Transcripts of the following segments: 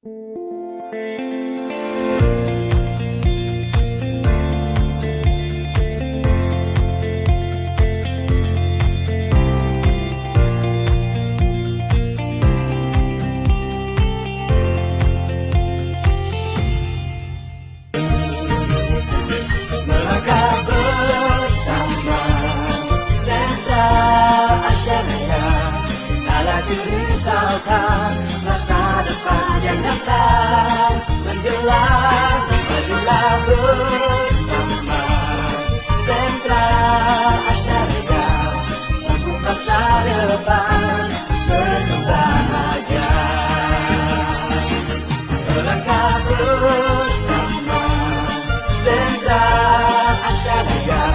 Melangkah bersama Sentra Asyaraya, tak lagi risaukan masa depan yang datang menjelang. Majulah bersama Sentra Asyaraya, sambut masa depan penuh bahagia. Melangkah bersama Sentra Asyaraya,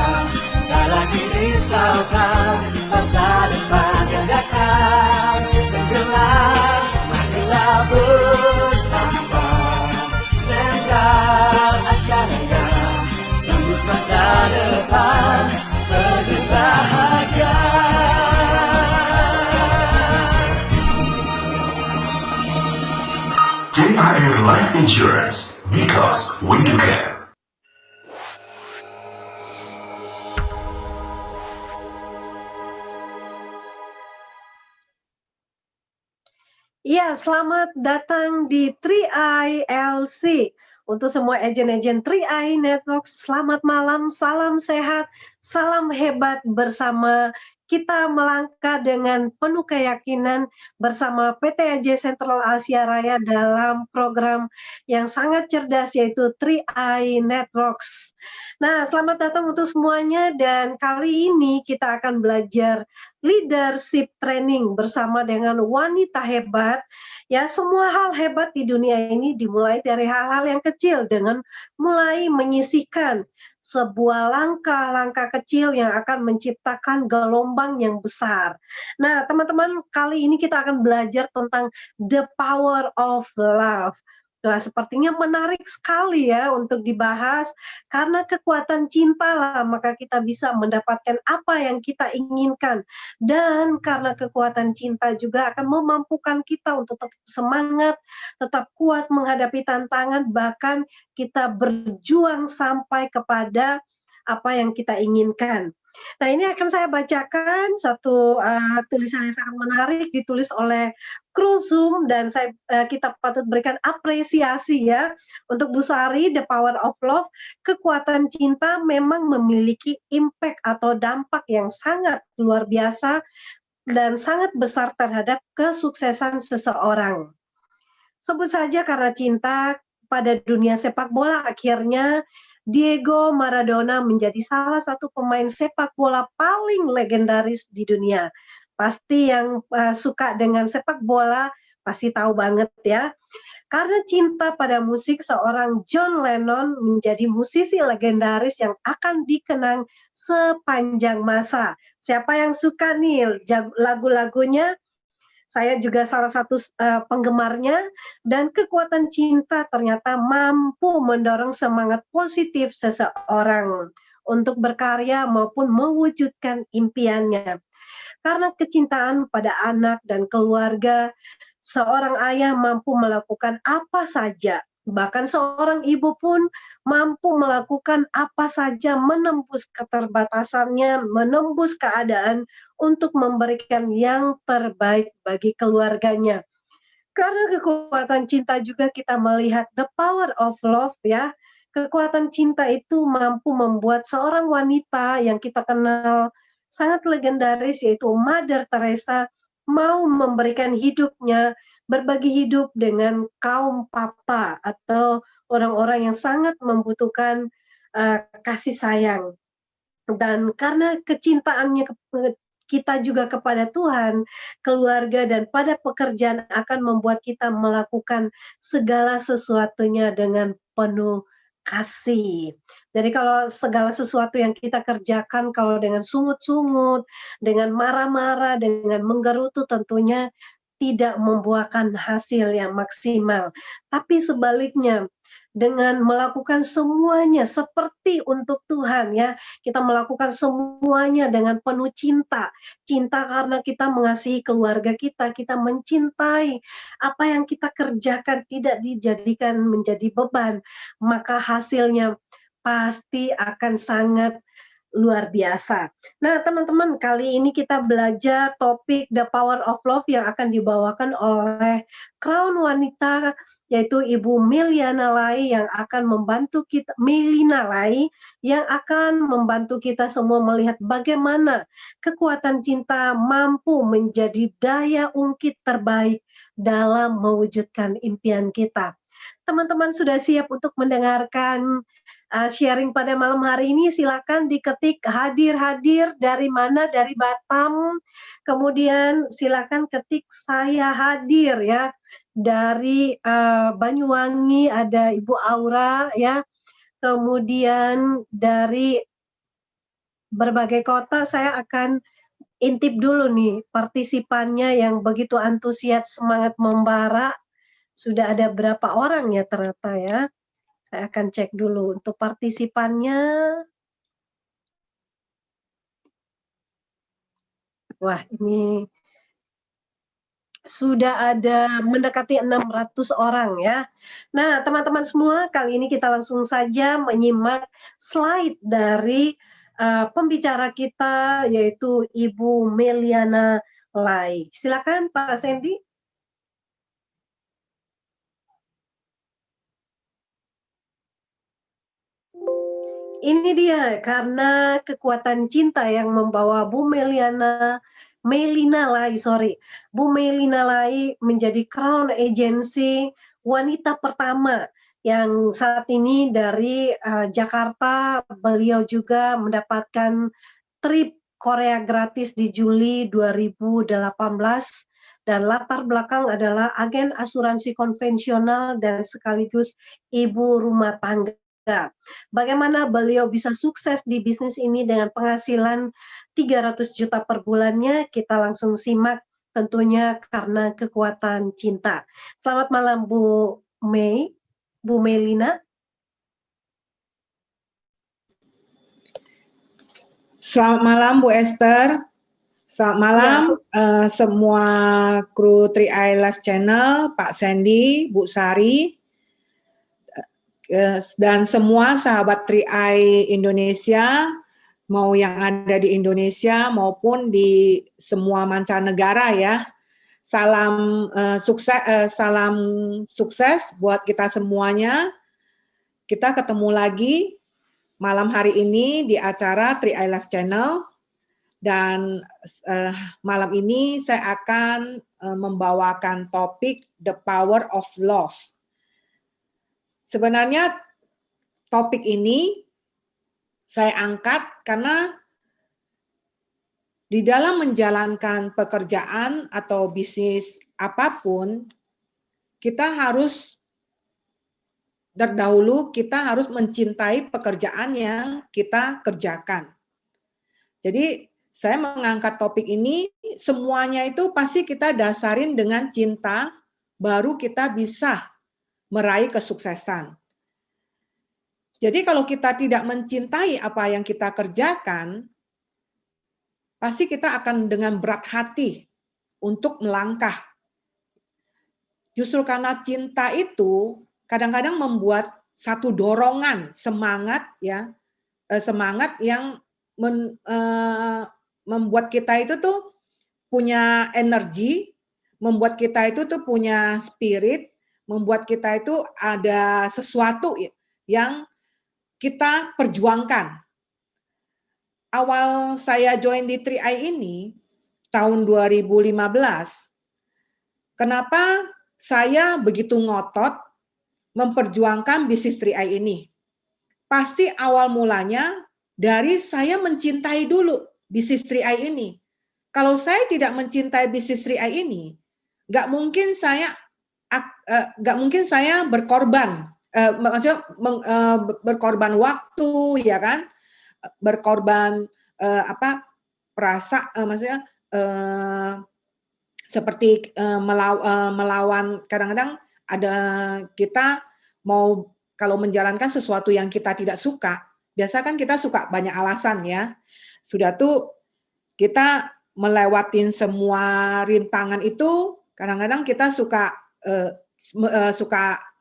tak lagi risaukan masa depan yang datang menjelang. Majulah bersama Sentra Asyaraya, sambut masa depan penuh bahagia. JIR Life Insurance, because we do care. Ya, selamat datang di 3i LC. Untuk semua agen-agen 3i Network, selamat malam, salam sehat, salam hebat bersama kita melangkah dengan penuh keyakinan bersama PTAJ Sentral Asia Raya dalam program yang sangat cerdas yaitu 3i Networks. Nah, selamat datang untuk semuanya dan kali ini kita akan belajar leadership training bersama dengan wanita hebat. Ya, semua hal hebat di dunia ini dimulai dari hal-hal yang kecil dengan mulai menyisihkan sebuah langkah-langkah kecil yang akan menciptakan gelombang yang besar. Nah, teman-teman, kali ini kita akan belajar tentang the power of love. Nah, sepertinya menarik sekali ya untuk dibahas, karena kekuatan cinta lah maka kita bisa mendapatkan apa yang kita inginkan. Dan karena kekuatan cinta juga akan memampukan kita untuk tetap semangat, tetap kuat menghadapi tantangan, bahkan kita berjuang sampai kepada apa yang kita inginkan. Nah, ini akan saya bacakan satu tulisan yang sangat menarik ditulis oleh kru Zoom dan kita patut berikan apresiasi ya untuk Bu Sari, The Power of Love. Kekuatan cinta memang memiliki impact atau dampak yang sangat luar biasa dan sangat besar terhadap kesuksesan seseorang. Sebut saja karena cinta pada dunia sepak bola, akhirnya Diego Maradona menjadi salah satu pemain sepak bola paling legendaris di dunia. Pasti yang suka dengan sepak bola pasti tahu banget ya. Karena cinta pada musik, seorang John Lennon menjadi musisi legendaris yang akan dikenang sepanjang masa. Siapa yang suka nih lagu-lagunya? Saya juga salah satu penggemarnya, dan kekuatan cinta ternyata mampu mendorong semangat positif seseorang untuk berkarya maupun mewujudkan impiannya. Karena kecintaan pada anak dan keluarga, seorang ayah mampu melakukan apa saja. Bahkan seorang ibu pun mampu melakukan apa saja, menembus keterbatasannya, menembus keadaan untuk memberikan yang terbaik bagi keluarganya. Karena kekuatan cinta juga kita melihat the power of love ya. Kekuatan cinta itu mampu membuat seorang wanita yang kita kenal sangat legendaris yaitu Mother Teresa mau memberikan hidupnya, berbagi hidup dengan kaum papa atau orang-orang yang sangat membutuhkan kasih sayang. Dan karena kecintaannya kita juga kepada Tuhan, keluarga, dan pada pekerjaan akan membuat kita melakukan segala sesuatunya dengan penuh kasih. Jadi kalau segala sesuatu yang kita kerjakan kalau dengan sungut-sungut, dengan marah-marah, dengan menggerutu, tentunya tidak membuahkan hasil yang maksimal. Tapi sebaliknya, dengan melakukan semuanya seperti untuk Tuhan ya, kita melakukan semuanya dengan penuh cinta. Cinta karena kita mengasihi keluarga kita mencintai apa yang kita kerjakan tidak dijadikan menjadi beban, maka hasilnya pasti akan sangat luar biasa. Nah, teman-teman, kali ini kita belajar topik The Power of Love yang akan dibawakan oleh Crown Wanita, yaitu Ibu Meliana Lai yang akan membantu kita, Melina Lai yang akan membantu kita semua melihat bagaimana kekuatan cinta mampu menjadi daya ungkit terbaik dalam mewujudkan impian kita. Teman-teman sudah siap untuk mendengarkan sharing pada malam hari ini? Silakan diketik hadir dari mana, dari Batam. Kemudian silakan ketik saya hadir ya. Dari Banyuwangi ada Ibu Aura ya. Kemudian dari berbagai kota saya akan intip dulu nih partisipannya yang begitu antusias, semangat membara. Sudah ada berapa orang ya ternyata ya. Saya akan cek dulu untuk partisipannya. Wah, ini sudah ada mendekati 600 orang ya. Nah, teman-teman semua, kali ini kita langsung saja menyimak slide dari pembicara kita, yaitu Ibu Meliana Lai. Silakan Pak Sandy. Ini dia, karena kekuatan cinta yang membawa Bu Melina Lai menjadi Crown Agency wanita pertama yang saat ini dari Jakarta. Beliau juga mendapatkan trip Korea gratis di Juli 2018 dan latar belakang adalah agen asuransi konvensional dan sekaligus ibu rumah tangga. Bagaimana beliau bisa sukses di bisnis ini dengan penghasilan 300 juta per bulannya? Kita langsung simak, tentunya karena kekuatan cinta. Selamat malam Bu Melina. Selamat malam Bu Esther. Selamat malam semua kru 3i Live Channel, Pak Sandy, Bu Sari, dan semua sahabat 3i Indonesia, mau yang ada di Indonesia maupun di semua mancanegara ya. Salam sukses buat kita semuanya. Kita ketemu lagi malam hari ini di acara 3i Live Channel, dan malam ini saya akan membawakan topik The Power of Love. Sebenarnya topik ini saya angkat karena di dalam menjalankan pekerjaan atau bisnis apapun, kita harus terdahulu kita harus mencintai pekerjaan yang kita kerjakan. Jadi saya mengangkat topik ini, semuanya itu pasti kita dasarin dengan cinta, baru kita bisa meraih kesuksesan. Jadi kalau kita tidak mencintai apa yang kita kerjakan, pasti kita akan dengan berat hati untuk melangkah. Justru karena cinta itu kadang-kadang membuat satu dorongan, semangat ya, semangat yang membuat kita itu tuh punya energi, membuat kita itu tuh punya spirit, membuat kita itu ada sesuatu yang kita perjuangkan. Awal saya join di 3i ini tahun 2015, kenapa saya begitu ngotot memperjuangkan bisnis 3i ini? Pasti awal mulanya dari saya mencintai dulu bisnis 3i ini. Kalau saya tidak mencintai bisnis 3i ini, nggak mungkin saya berkorban, maksudnya berkorban waktu, ya kan, berkorban maksudnya seperti melawan, kadang-kadang ada kita mau kalau menjalankan sesuatu yang kita tidak suka, biasa kan kita suka banyak alasan ya. Sudah tuh kita melewatin semua rintangan itu, kadang-kadang kita suka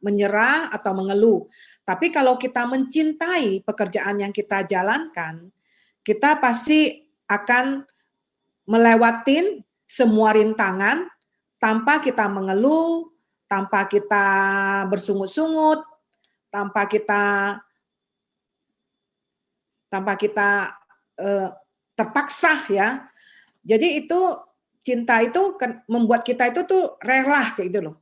menyerah atau mengeluh. Tapi kalau kita mencintai pekerjaan yang kita jalankan, kita pasti akan melewatin semua rintangan tanpa kita mengeluh, tanpa kita bersungut-sungut, tanpa kita terpaksa ya. Jadi itu cinta itu membuat kita itu tuh rela kayak gitu loh.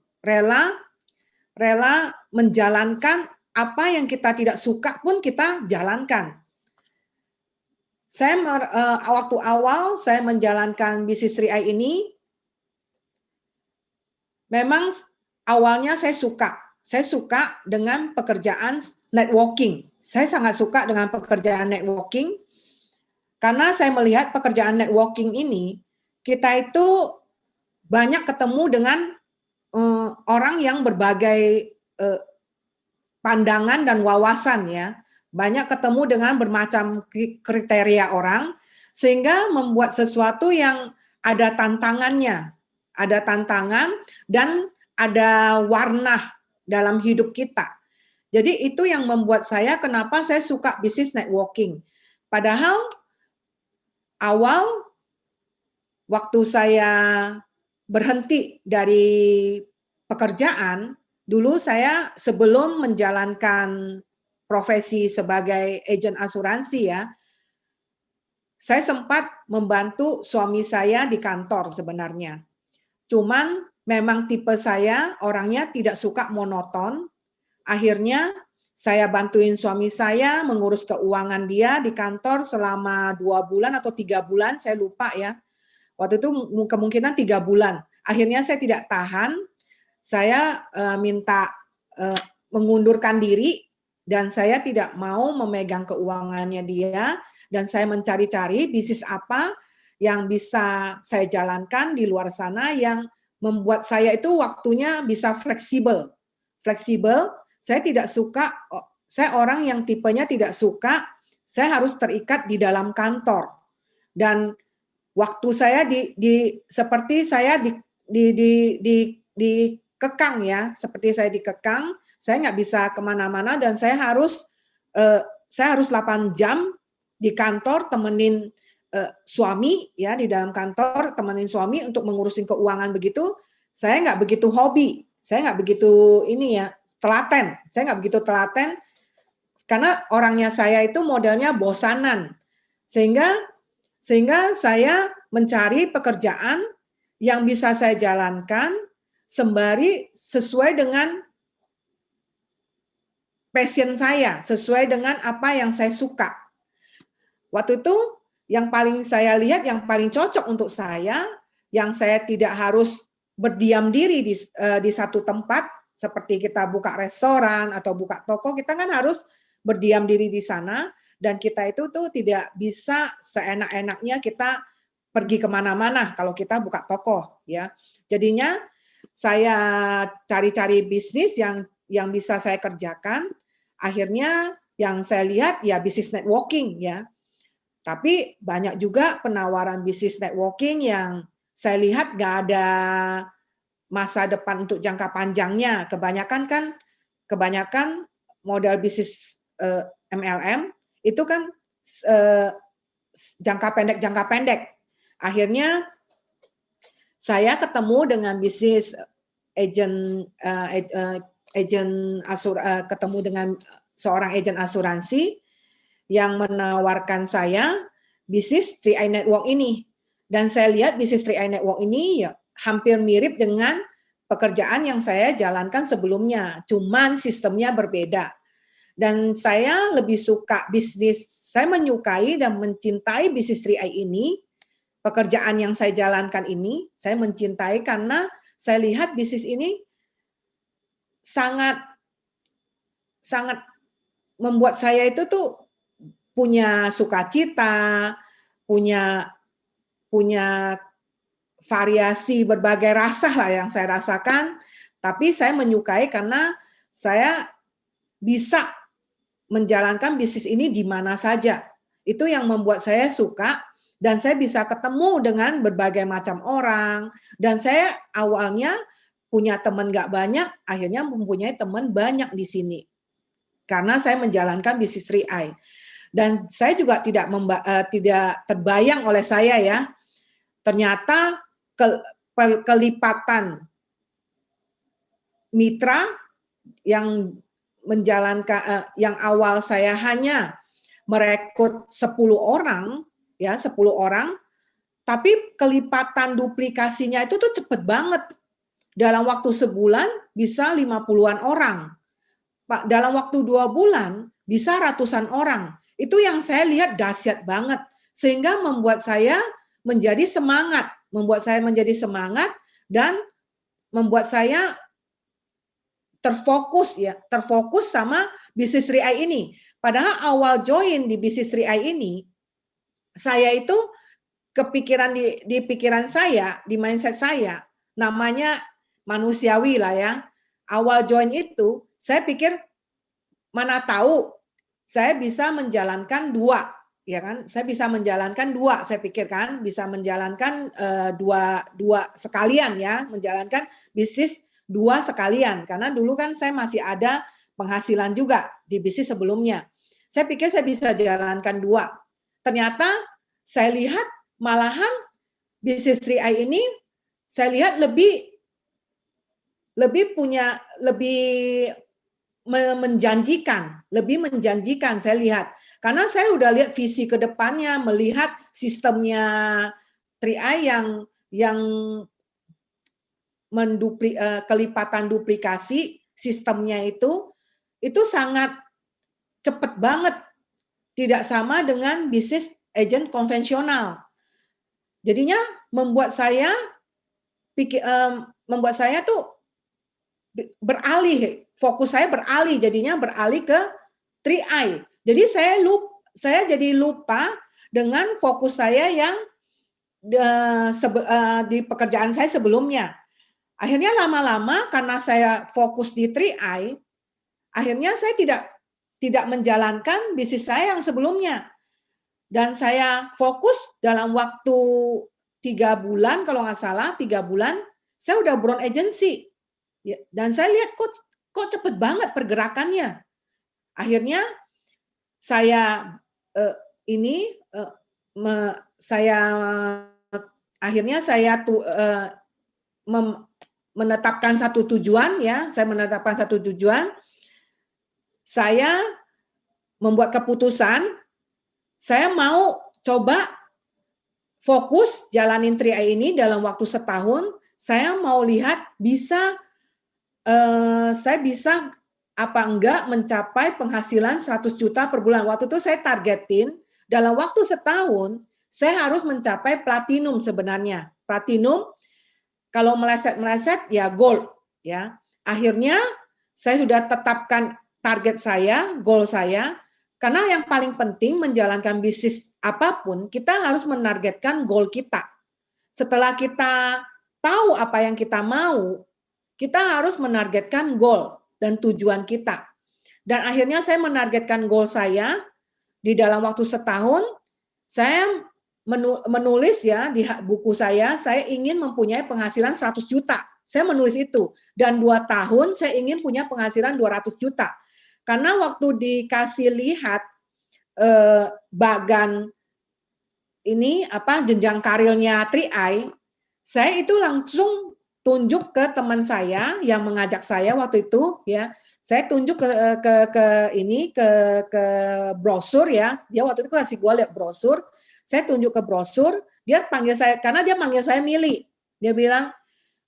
Rela menjalankan apa yang kita tidak suka pun kita jalankan. Saya waktu awal saya menjalankan bisnis 3i ini, memang awalnya saya suka dengan pekerjaan networking. Saya sangat suka dengan pekerjaan networking karena saya melihat pekerjaan networking ini kita itu banyak ketemu dengan orang yang berbagai pandangan dan wawasan ya. Banyak ketemu dengan bermacam kriteria orang, sehingga membuat sesuatu yang ada tantangannya, ada tantangan dan ada warna dalam hidup kita. Jadi itu yang membuat saya, kenapa saya suka bisnis networking. Padahal awal waktu saya berhenti dari pekerjaan, dulu saya sebelum menjalankan profesi sebagai agen asuransi ya, saya sempat membantu suami saya di kantor sebenarnya. Cuman memang tipe saya orangnya tidak suka monoton. Akhirnya saya bantuin suami saya mengurus keuangan dia di kantor selama 2 bulan atau 3 bulan, saya lupa ya. Waktu itu kemungkinan 3 bulan. Akhirnya saya tidak tahan, saya minta mengundurkan diri dan saya tidak mau memegang keuangannya dia, dan saya mencari-cari bisnis apa yang bisa saya jalankan di luar sana yang membuat saya itu waktunya bisa fleksibel. Fleksibel, saya tidak suka, saya orang yang tipenya tidak suka, saya harus terikat di dalam kantor. Dan waktu saya seperti saya dikekang ya, seperti saya dikekang, saya nggak bisa kemana-mana dan saya harus 8 jam di kantor temenin suami ya, di dalam kantor temenin suami untuk mengurusin keuangan begitu. Saya nggak begitu hobi, saya nggak begitu ini ya telaten, saya nggak begitu telaten karena orangnya saya itu modelnya bosanan, sehingga saya mencari pekerjaan yang bisa saya jalankan sembari sesuai dengan passion saya, sesuai dengan apa yang saya suka. Waktu itu yang paling saya lihat, yang paling cocok untuk saya, yang saya tidak harus berdiam diri di satu tempat, seperti kita buka restoran atau buka toko, kita kan harus berdiam diri di sana, dan kita itu tuh tidak bisa seenak-enaknya kita pergi kemana-mana kalau kita buka toko, ya. Jadinya saya cari-cari bisnis yang bisa saya kerjakan. Akhirnya yang saya lihat ya bisnis networking ya. Tapi banyak juga penawaran bisnis networking yang saya lihat nggak ada masa depan untuk jangka panjangnya. Kebanyakan modal bisnis MLM itu kan jangka pendek. Akhirnya saya ketemu dengan bisnis ketemu dengan seorang agen asuransi yang menawarkan saya bisnis 3i Network ini. Dan saya lihat bisnis 3i Network ini ya hampir mirip dengan pekerjaan yang saya jalankan sebelumnya, cuman sistemnya berbeda. Dan saya lebih suka bisnis, saya menyukai dan mencintai bisnis 3i ini, pekerjaan yang saya jalankan ini, saya mencintai karena saya lihat bisnis ini sangat membuat saya itu tuh punya sukacita, punya variasi berbagai rasa lah yang saya rasakan, tapi saya menyukai karena saya bisa menjalankan bisnis ini di mana saja. Itu yang membuat saya suka, dan saya bisa ketemu dengan berbagai macam orang, dan saya awalnya punya teman nggak banyak, akhirnya mempunyai teman banyak di sini. Karena saya menjalankan bisnis 3i. Dan saya juga tidak terbayang oleh saya ya, ternyata kelipatan mitra yang menjalankan yang awal saya hanya merekrut 10 orang, ya 10 orang, tapi kelipatan duplikasinya itu tuh cepet banget. Dalam waktu sebulan bisa 50-an orang. Pak, dalam waktu 2 bulan bisa ratusan orang. Itu yang saya lihat dahsyat banget, sehingga membuat saya menjadi semangat, dan membuat saya terfokus sama bisnis 3i ini. Padahal awal join di bisnis 3i ini, saya itu kepikiran di pikiran saya, di mindset saya, namanya manusiawi lah ya. Awal join itu, saya pikir mana tahu saya bisa menjalankan 2, ya kan? Saya bisa menjalankan 2, saya pikir kan bisa menjalankan dua sekalian ya, menjalankan bisnis 2 sekalian. Karena dulu kan saya masih ada penghasilan juga di bisnis sebelumnya. Saya pikir saya bisa jalankan 2. Ternyata saya lihat malahan bisnis 3i ini saya lihat lebih menjanjikan saya lihat. Karena saya udah lihat visi ke depannya, melihat sistemnya 3i yang kelipatan duplikasi sistemnya itu sangat cepat banget. Tidak sama dengan bisnis agent konvensional. Jadinya membuat saya tuh beralih, fokus saya beralih, jadinya beralih ke 3i. Jadi saya jadi lupa dengan fokus saya yang di pekerjaan saya sebelumnya. Akhirnya lama-lama karena saya fokus di 3i, akhirnya saya tidak menjalankan bisnis saya yang sebelumnya. Dan saya fokus dalam waktu 3 bulan, kalau nggak salah 3 bulan, saya udah brown agency. Dan saya lihat kok cepet banget pergerakannya. Akhirnya saya menetapkan satu tujuan ya. Saya menetapkan satu tujuan. Saya membuat keputusan. Saya mau coba fokus jalanin 3i ini dalam waktu setahun. Saya mau lihat saya bisa apa enggak mencapai penghasilan 100 juta per bulan. Waktu itu saya targetin dalam waktu setahun saya harus mencapai platinum sebenarnya. Platinum kalau meleset ya gold ya. Akhirnya saya sudah tetapkan target saya, goal saya, karena yang paling penting menjalankan bisnis apapun kita harus menargetkan goal kita. Setelah kita tahu apa yang kita mau, kita harus menargetkan goal dan tujuan kita. Dan akhirnya saya menargetkan goal saya di dalam waktu setahun, saya menulis ya di buku saya ingin mempunyai penghasilan 100 juta. Saya menulis itu. Dan 2 tahun saya ingin punya penghasilan 200 juta. Karena waktu dikasih lihat bagan ini jenjang karirnya 3i, saya itu langsung tunjuk ke teman saya yang mengajak saya waktu itu ya. Saya tunjuk ke brosur ya. Dia waktu itu kasih gue lihat brosur. Saya tunjuk ke brosur, dia panggil saya karena dia manggil saya Mili. Dia bilang,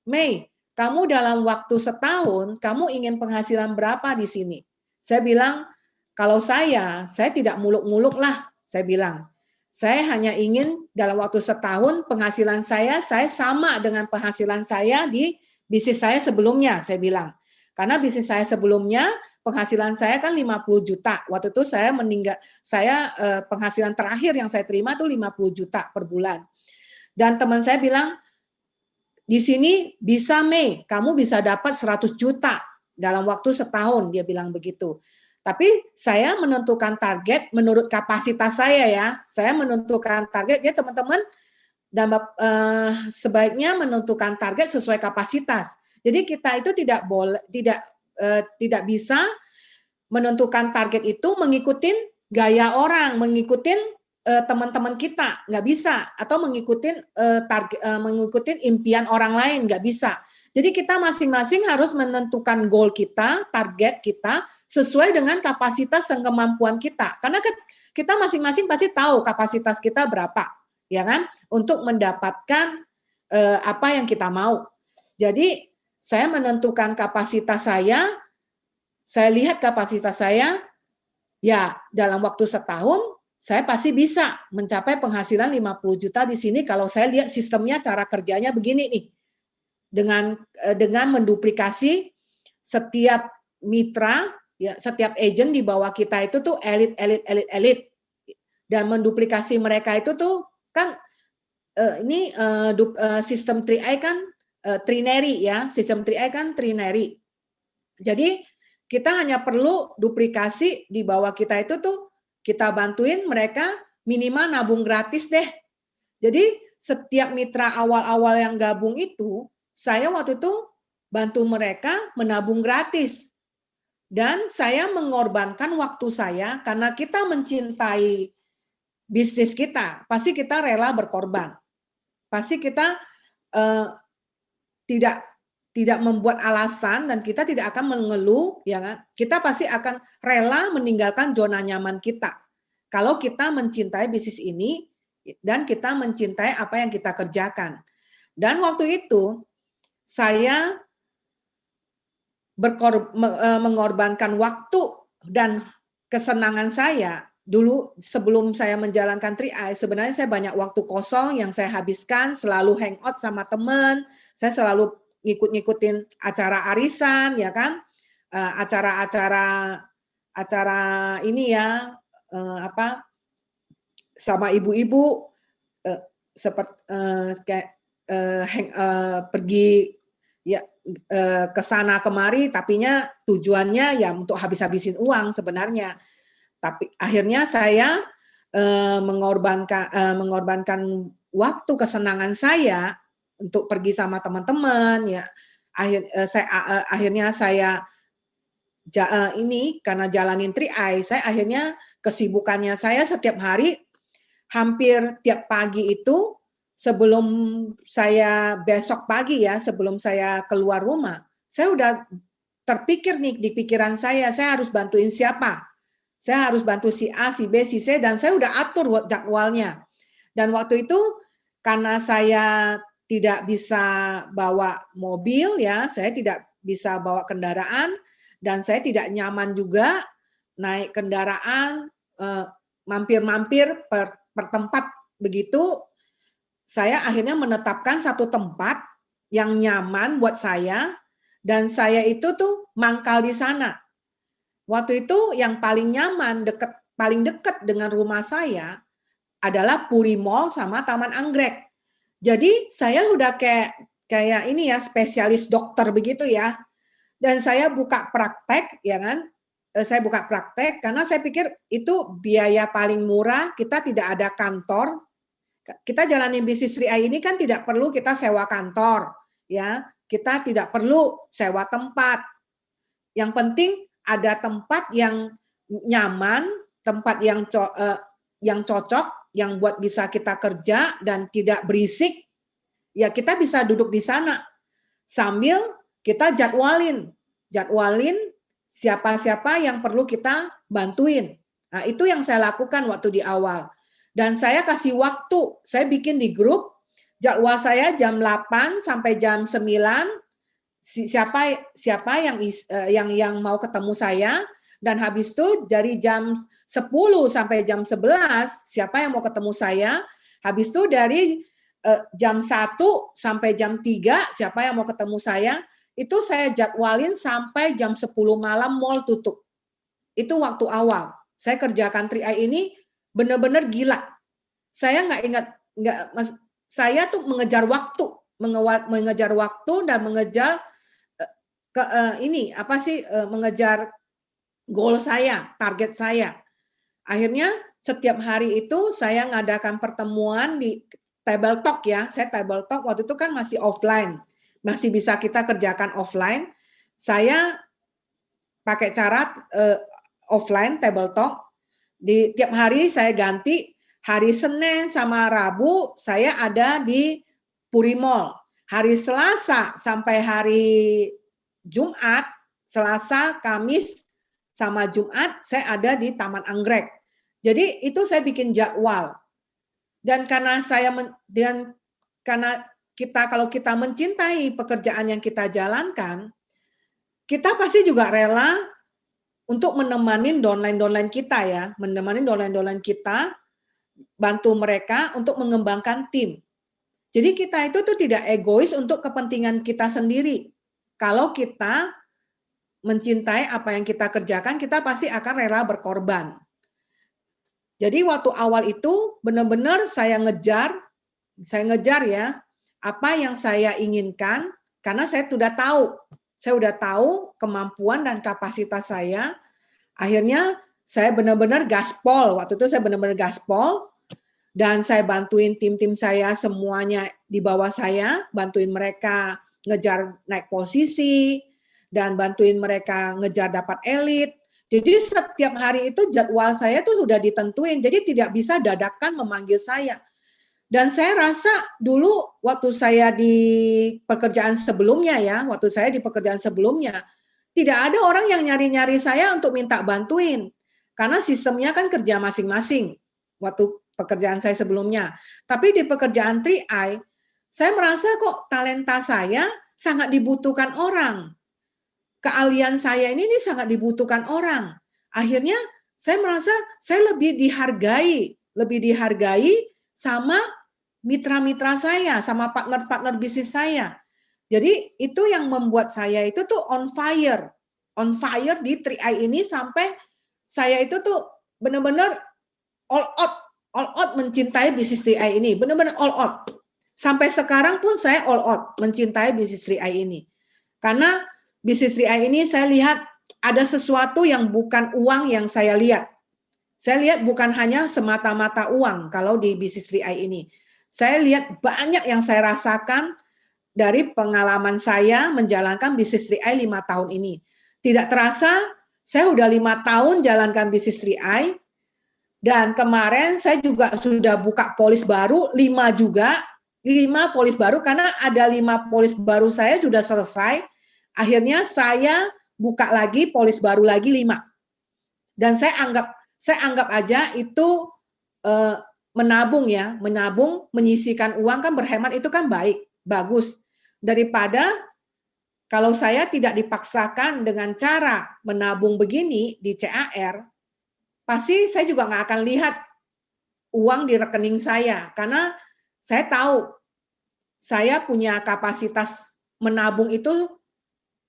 "Mei, kamu dalam waktu setahun kamu ingin penghasilan berapa di sini?" Saya bilang, "Kalau saya tidak muluk-muluk lah." Saya bilang, "Saya hanya ingin dalam waktu setahun penghasilan saya sama dengan penghasilan saya di bisnis saya sebelumnya," saya bilang. Karena bisnis saya sebelumnya penghasilan saya kan 50 juta. Waktu itu penghasilan terakhir yang saya terima itu 50 juta per bulan. Dan teman saya bilang, di sini bisa Mei, kamu bisa dapat 100 juta dalam waktu setahun, dia bilang begitu. Tapi saya menentukan target menurut kapasitas saya ya. Saya menentukan target, ya teman-teman, dan sebaiknya menentukan target sesuai kapasitas. Jadi kita itu tidak bisa menentukan target itu mengikutin gaya orang, mengikutin teman-teman kita, nggak bisa, atau mengikutin mengikutin impian orang lain, nggak bisa. Jadi kita masing-masing harus menentukan goal kita, target kita sesuai dengan kapasitas dan kemampuan kita. Karena kita masing-masing pasti tahu kapasitas kita berapa, ya kan? Untuk mendapatkan apa yang kita mau. Jadi saya menentukan kapasitas saya lihat kapasitas saya, ya dalam waktu setahun saya pasti bisa mencapai penghasilan 50 juta di sini kalau saya lihat sistemnya, cara kerjanya begini nih. Dengan menduplikasi setiap mitra, ya setiap agent di bawah kita itu tuh elit, dan menduplikasi mereka itu tuh kan sistem 3i kan trinary ya, sistem 3i kan trinary. Jadi kita hanya perlu duplikasi di bawah kita itu tuh kita bantuin mereka minimal nabung gratis deh. Jadi setiap mitra awal-awal yang gabung itu, saya waktu itu bantu mereka menabung gratis. Dan saya mengorbankan waktu saya karena kita mencintai bisnis kita, pasti kita rela berkorban. Pasti kita tidak membuat alasan dan kita tidak akan mengeluh, ya kan? Kita pasti akan rela meninggalkan zona nyaman kita. Kalau kita mencintai bisnis ini dan kita mencintai apa yang kita kerjakan. Dan waktu itu saya mengorbankan waktu dan kesenangan saya. Dulu sebelum saya menjalankan 3i, sebenarnya saya banyak waktu kosong yang saya habiskan, selalu hangout sama teman, saya selalu ngikutin acara arisan, ya kan, acara ini ya, sama ibu-ibu, seperti pergi ya ke sana kemari, tapinya tujuannya ya untuk habis-habisin uang sebenarnya. Tapi akhirnya saya mengorbankan waktu kesenangan saya untuk pergi sama teman-teman ya. Akhirnya saya ini karena jalanin 3i, saya akhirnya kesibukannya saya setiap hari, hampir tiap pagi itu sebelum saya besok pagi ya, sebelum saya keluar rumah, saya udah terpikir nih di pikiran saya harus bantuin siapa. Saya harus bantu si A, si B, si C, dan saya udah atur jadwalnya. Dan waktu itu karena saya tidak bisa bawa mobil ya, saya tidak bisa bawa kendaraan, dan saya tidak nyaman juga naik kendaraan, mampir-mampir per tempat begitu. Saya akhirnya menetapkan satu tempat yang nyaman buat saya, dan saya itu tuh mangkal di sana. Waktu itu yang paling nyaman, paling dekat dengan rumah saya adalah Puri Mall sama Taman Anggrek. Jadi saya udah kayak ini ya, spesialis dokter begitu ya. Dan saya buka praktek, ya kan? Saya buka praktek karena saya pikir itu biaya paling murah, kita tidak ada kantor. Kita jalanin bisnis 3i ini kan tidak perlu kita sewa kantor, ya. Kita tidak perlu sewa tempat. Yang penting ada tempat yang nyaman, tempat yang cocok, yang buat bisa kita kerja dan tidak berisik. Ya kita bisa duduk di sana sambil kita jadwalin siapa-siapa yang perlu kita bantuin. Nah, itu yang saya lakukan waktu di awal. Dan saya kasih waktu, saya bikin di grup, jadwal saya jam 8 sampai jam 9, siapa yang mau ketemu saya, dan habis itu dari jam 10 sampai jam 11, siapa yang mau ketemu saya, habis itu dari jam 1 sampai jam 3, siapa yang mau ketemu saya, itu saya jadwalin sampai jam 10 malam mall tutup. Itu waktu awal. Saya kerjakan 3i ini benar-benar gila. Saya saya tuh mengejar waktu. mengejar waktu dan mengejar mengejar goal saya, target saya. Akhirnya setiap hari itu saya ngadakan pertemuan di table talk ya. Saya table talk waktu itu kan masih offline. Masih bisa kita kerjakan offline. Saya pakai cara offline table talk. Di tiap hari saya ganti, hari Senin sama Rabu saya ada di Puri Mall. Hari Selasa sampai hari Jumat, Selasa, Kamis, sama Jumat saya ada di Taman Anggrek. Jadi itu saya bikin jadwal. Dan karena kalau kita mencintai pekerjaan yang kita jalankan, kita pasti juga rela untuk menemani downline kita ya, menemani downline kita, bantu mereka untuk mengembangkan tim. Jadi kita itu tuh tidak egois untuk kepentingan kita sendiri. Kalau kita mencintai apa yang kita kerjakan, kita pasti akan rela berkorban. Jadi waktu awal itu benar-benar saya ngejar ya, apa yang saya inginkan, karena saya sudah tahu kemampuan dan kapasitas saya. Akhirnya saya benar-benar gaspol, waktu itu saya benar-benar gaspol, dan saya bantuin tim-tim saya semuanya di bawah saya, bantuin mereka ngejar naik posisi, dan bantuin mereka ngejar dapat elit. Jadi setiap hari itu jadwal saya tuh sudah ditentuin, jadi tidak bisa dadakan memanggil saya. Dan saya rasa dulu waktu saya di pekerjaan sebelumnya ya, tidak ada orang yang nyari-nyari saya untuk minta bantuin. Karena sistemnya kan kerja masing-masing waktu pekerjaan saya sebelumnya. Tapi di pekerjaan 3i, saya merasa kok talenta saya sangat dibutuhkan orang. Keahlian saya ini sangat dibutuhkan orang. Akhirnya saya merasa saya lebih dihargai sama mitra-mitra saya, sama partner-partner bisnis saya. Jadi itu yang membuat saya itu tuh on fire di 3i ini sampai saya itu tuh benar-benar all out mencintai bisnis 3i ini, benar-benar all out. Sampai sekarang pun saya all out mencintai bisnis 3i ini. Karena bisnis 3i ini saya lihat ada sesuatu yang bukan uang yang saya lihat. Saya lihat bukan hanya semata-mata uang kalau di bisnis 3i ini. Saya lihat banyak yang saya rasakan dari pengalaman saya menjalankan bisnis 3i 5 tahun ini. Tidak terasa, saya udah 5 tahun jalankan bisnis 3i, dan kemarin saya juga sudah buka polis baru, 5 polis baru, karena ada 5 polis baru saya sudah selesai. Akhirnya saya buka lagi polis baru lagi 5. Dan saya anggap aja itu menabung ya, menyisihkan uang kan berhemat itu kan bagus. Daripada kalau saya tidak dipaksakan dengan cara menabung begini di CAR, pasti saya juga nggak akan lihat uang di rekening saya, karena saya tahu saya punya kapasitas menabung itu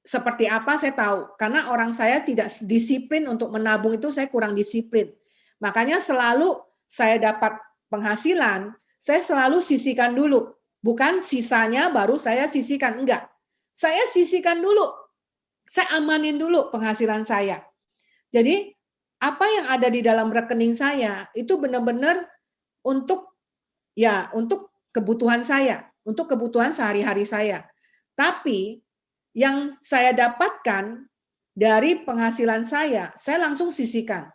seperti apa, saya tahu. Karena orang saya tidak disiplin untuk menabung itu, saya kurang disiplin. Makanya selalu saya dapat penghasilan, saya selalu sisihkan dulu. Bukan sisanya baru saya sisihkan, enggak. Saya sisihkan dulu. Saya amanin dulu penghasilan saya. Jadi apa yang ada di dalam rekening saya itu benar-benar untuk kebutuhan saya, untuk kebutuhan sehari-hari saya. Tapi yang saya dapatkan dari penghasilan saya langsung sisihkan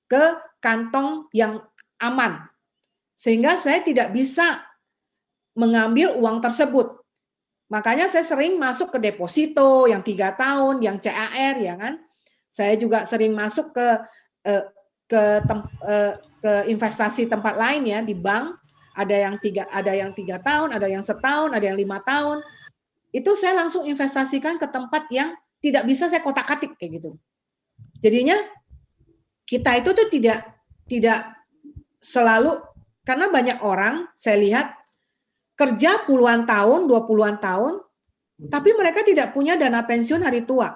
ke kantong yang aman. Sehingga saya tidak bisa mengambil uang tersebut. Makanya saya sering masuk ke deposito yang 3 tahun, yang CAR ya kan. Saya juga sering masuk ke investasi tempat lain ya, di bank. Ada yang 3 tahun, ada yang setahun, ada yang 5 tahun. Itu saya langsung investasikan ke tempat yang tidak bisa saya kotak-katik kayak gitu. Jadinya kita itu tuh tidak selalu, karena banyak orang saya lihat kerja puluhan tahun, 20-an tahun, tapi mereka tidak punya dana pensiun hari tua.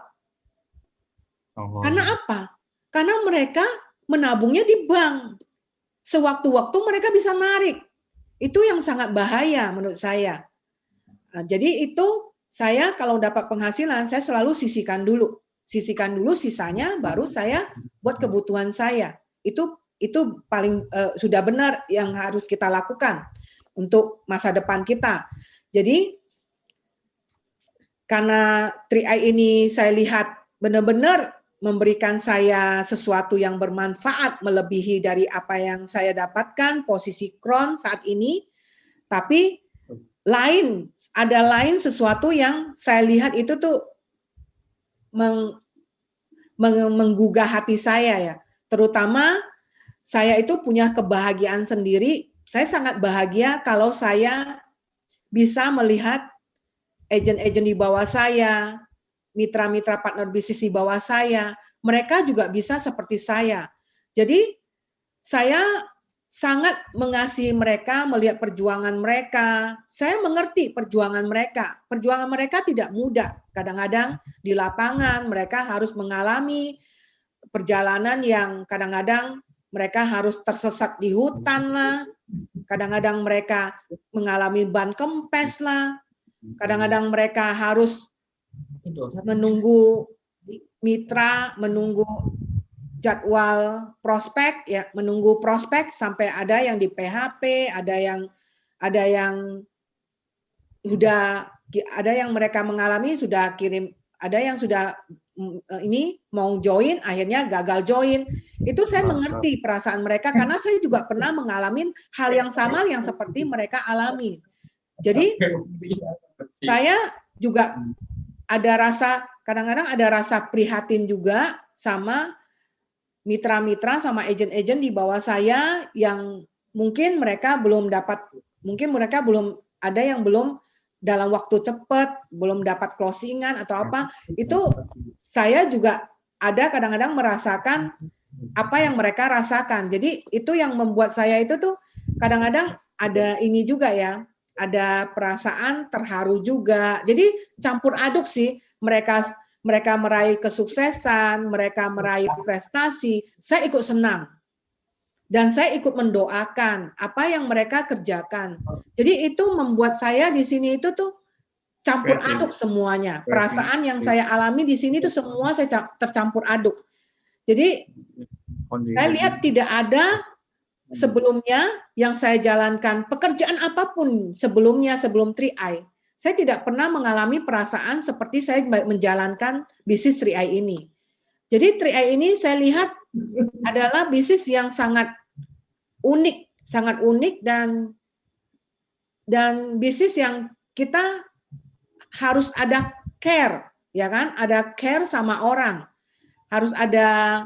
Karena apa? Karena mereka menabungnya di bank. Sewaktu-waktu mereka bisa narik. Itu yang sangat bahaya menurut saya. Jadi itu saya kalau dapat penghasilan, saya selalu sisihkan dulu sisanya, baru saya buat kebutuhan saya. Itu paling sudah benar yang harus kita lakukan untuk masa depan kita. Jadi karena 3i ini saya lihat benar-benar memberikan saya sesuatu yang bermanfaat melebihi dari apa yang saya dapatkan posisi Crown saat ini, tapi ada sesuatu yang saya lihat itu tuh menggugah hati saya ya. Terutama saya itu punya kebahagiaan sendiri. Saya sangat bahagia kalau saya bisa melihat agen-agen di bawah saya, mitra-mitra partner bisnis di bawah saya, mereka juga bisa seperti saya. Jadi saya sangat mengasihi mereka, melihat perjuangan mereka. Saya mengerti perjuangan mereka. Perjuangan mereka tidak mudah. Kadang-kadang di lapangan mereka harus mengalami perjalanan yang kadang-kadang mereka harus tersesat di hutan lah. Kadang-kadang mereka mengalami ban kempes lah. Kadang-kadang mereka harus menunggu mitra, menunggu jadwal prospek ya, menunggu prospek sampai ada yang di PHP, ada yang mereka mengalami sudah kirim, ada yang sudah ini mau join akhirnya gagal join. Itu saya mengerti perasaan mereka karena saya juga pernah mengalami hal yang sama yang seperti mereka alami. Jadi saya juga kadang-kadang ada rasa prihatin juga sama mitra-mitra, sama agen-agen di bawah saya yang mungkin mereka belum ada yang belum dalam waktu cepat, belum dapat closingan atau apa. Itu saya juga ada kadang-kadang merasakan apa yang mereka rasakan. Jadi itu yang membuat saya itu tuh kadang-kadang ada ini juga ya, ada perasaan terharu juga. Jadi campur aduk sih, mereka meraih kesuksesan, mereka meraih prestasi, saya ikut senang. Dan saya ikut mendoakan apa yang mereka kerjakan. Jadi itu membuat saya di sini itu tuh campur aduk semuanya. Perasaan yang saya alami di sini tuh semua saya tercampur aduk. Jadi saya lihat tidak ada sebelumnya yang saya jalankan, pekerjaan apapun sebelumnya, sebelum 3i. Saya tidak pernah mengalami perasaan seperti saya menjalankan bisnis 3i ini. Jadi 3i ini saya lihat adalah bisnis yang sangat unik dan bisnis yang kita harus ada care, ya kan? Ada care sama orang. Harus ada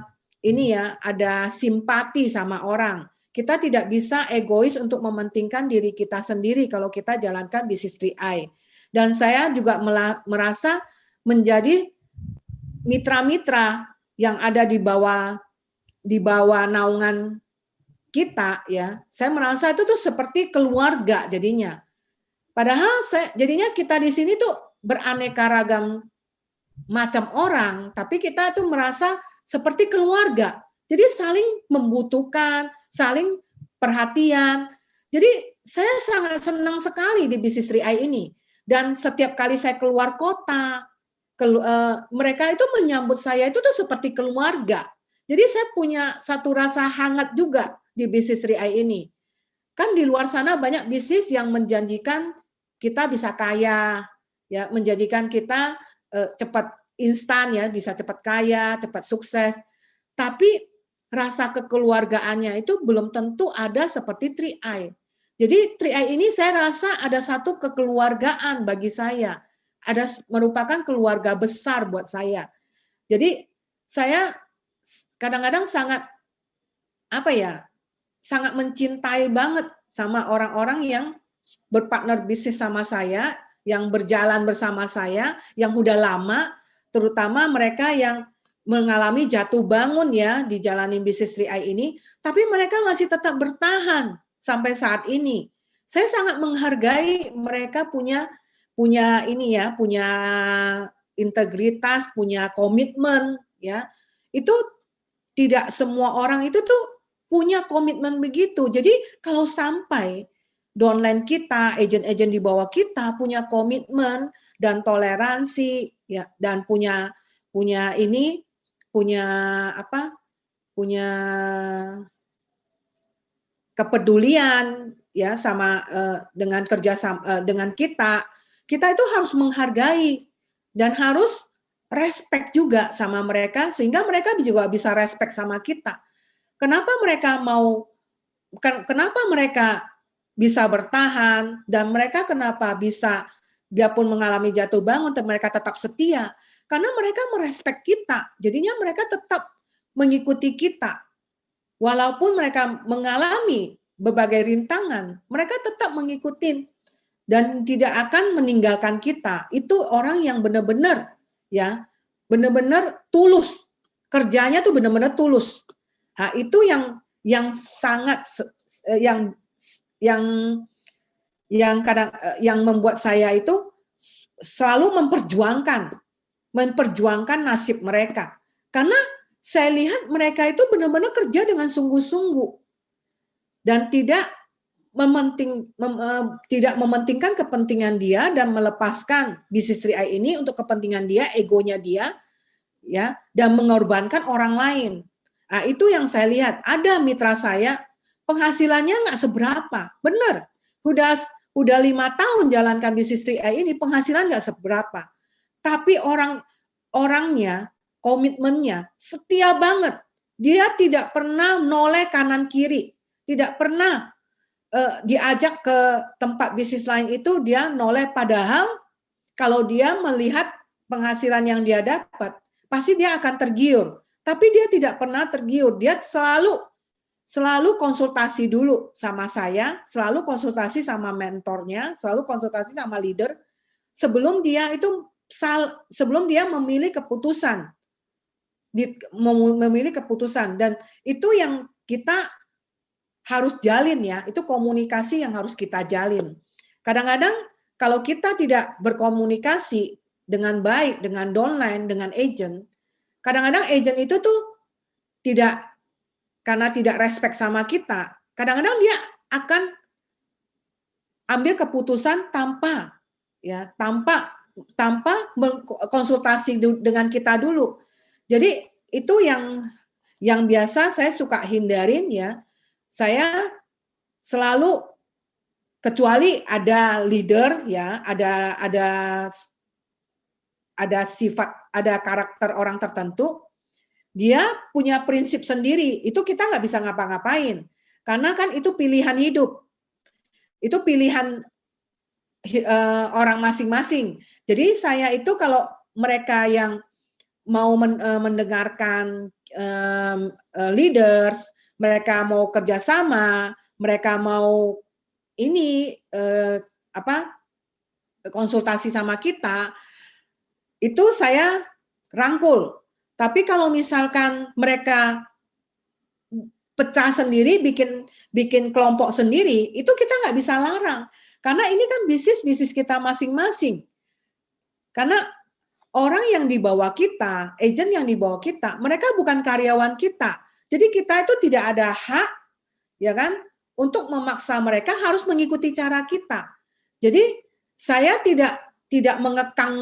ada simpati sama orang. Kita tidak bisa egois untuk mementingkan diri kita sendiri kalau kita jalankan bisnis 3i. Dan saya juga merasa menjadi mitra-mitra yang ada di bawah naungan kita ya. Saya merasa itu tuh seperti keluarga jadinya. Padahal jadinya kita di sini tuh beraneka ragam macam orang, tapi kita tuh merasa seperti keluarga. Jadi saling membutuhkan, saling perhatian. Jadi saya sangat senang sekali di bisnis 3i ini. Dan setiap kali saya keluar kota, mereka itu menyambut saya itu tuh seperti keluarga. Jadi saya punya satu rasa hangat juga di bisnis 3i ini. Kan di luar sana banyak bisnis yang menjanjikan kita bisa kaya, ya, menjadikan kita cepat instan ya, bisa cepat kaya, cepat sukses. Tapi rasa kekeluargaannya itu belum tentu ada seperti 3i. Jadi 3i ini saya rasa ada satu kekeluargaan bagi saya. Merupakan keluarga besar buat saya. Jadi saya kadang-kadang sangat sangat mencintai banget sama orang-orang yang berpartner bisnis sama saya, yang berjalan bersama saya, yang udah lama, terutama mereka yang mengalami jatuh bangun ya di jalanin bisnis 3i ini, tapi mereka masih tetap bertahan sampai saat ini. Saya sangat menghargai mereka punya integritas, punya komitmen ya. Itu tidak semua orang itu tuh punya komitmen begitu. Jadi kalau sampai downline kita, agen-agen di bawah kita punya komitmen dan toleransi, ya, dan punya apa? Punya kepedulian, ya, sama dengan dengan kita itu harus menghargai dan harus respect juga sama mereka, sehingga mereka juga bisa respect sama kita. Kenapa mereka bisa bertahan, dan mereka kenapa bisa, biarpun mengalami jatuh bangun, mereka tetap setia, karena mereka merespek kita, jadinya mereka tetap mengikuti kita. Walaupun mereka mengalami berbagai rintangan, mereka tetap mengikuti dan tidak akan meninggalkan kita. Itu orang yang benar-benar, ya, benar-benar tulus. Kerjanya tuh benar-benar tulus. Nah, itu yang sangat yang membuat saya itu selalu memperjuangkan nasib mereka. Karena saya lihat mereka itu benar-benar kerja dengan sungguh-sungguh dan tidak mementingkan kepentingan dia dan melepaskan bisnis 3i ini untuk kepentingan dia, egonya dia, ya, dan mengorbankan orang lain. Nah, itu yang saya lihat. Ada mitra saya penghasilannya nggak seberapa, benar. Udah 5 tahun jalankan bisnis 3i ini, penghasilan nggak seberapa. Tapi orangnya, komitmennya setia banget. Dia tidak pernah noleh kanan kiri, tidak pernah diajak ke tempat bisnis lain itu dia noleh. Padahal kalau dia melihat penghasilan yang dia dapat, pasti dia akan tergiur. Tapi dia tidak pernah tergiur. Dia selalu konsultasi dulu sama saya, selalu konsultasi sama mentornya, selalu konsultasi sama leader sebelum dia memilih keputusan. Dan itu yang kita harus jalin, ya, itu komunikasi yang harus kita jalin. Kadang-kadang kalau kita tidak berkomunikasi dengan baik dengan downline, dengan agent, kadang-kadang agent itu tuh karena tidak respect sama kita, kadang-kadang dia akan ambil keputusan tanpa konsultasi dengan kita dulu. Jadi itu yang biasa saya suka hindarin, ya. Saya selalu, kecuali ada leader, ya, ada sifat, ada karakter orang tertentu, dia punya prinsip sendiri, itu kita nggak bisa ngapa-ngapain, karena kan itu pilihan hidup, itu pilihan orang masing-masing. Jadi saya itu kalau mereka yang mau mendengarkan leaders, mereka mau kerjasama, mereka mau konsultasi sama kita, itu saya rangkul. Tapi kalau misalkan mereka pecah sendiri, bikin kelompok sendiri, itu kita nggak bisa larang. Karena ini kan bisnis kita masing-masing. Karena orang yang di bawah kita, agent yang di bawah kita, mereka bukan karyawan kita. Jadi kita itu tidak ada hak, ya kan, untuk memaksa mereka harus mengikuti cara kita. Jadi saya tidak mengekang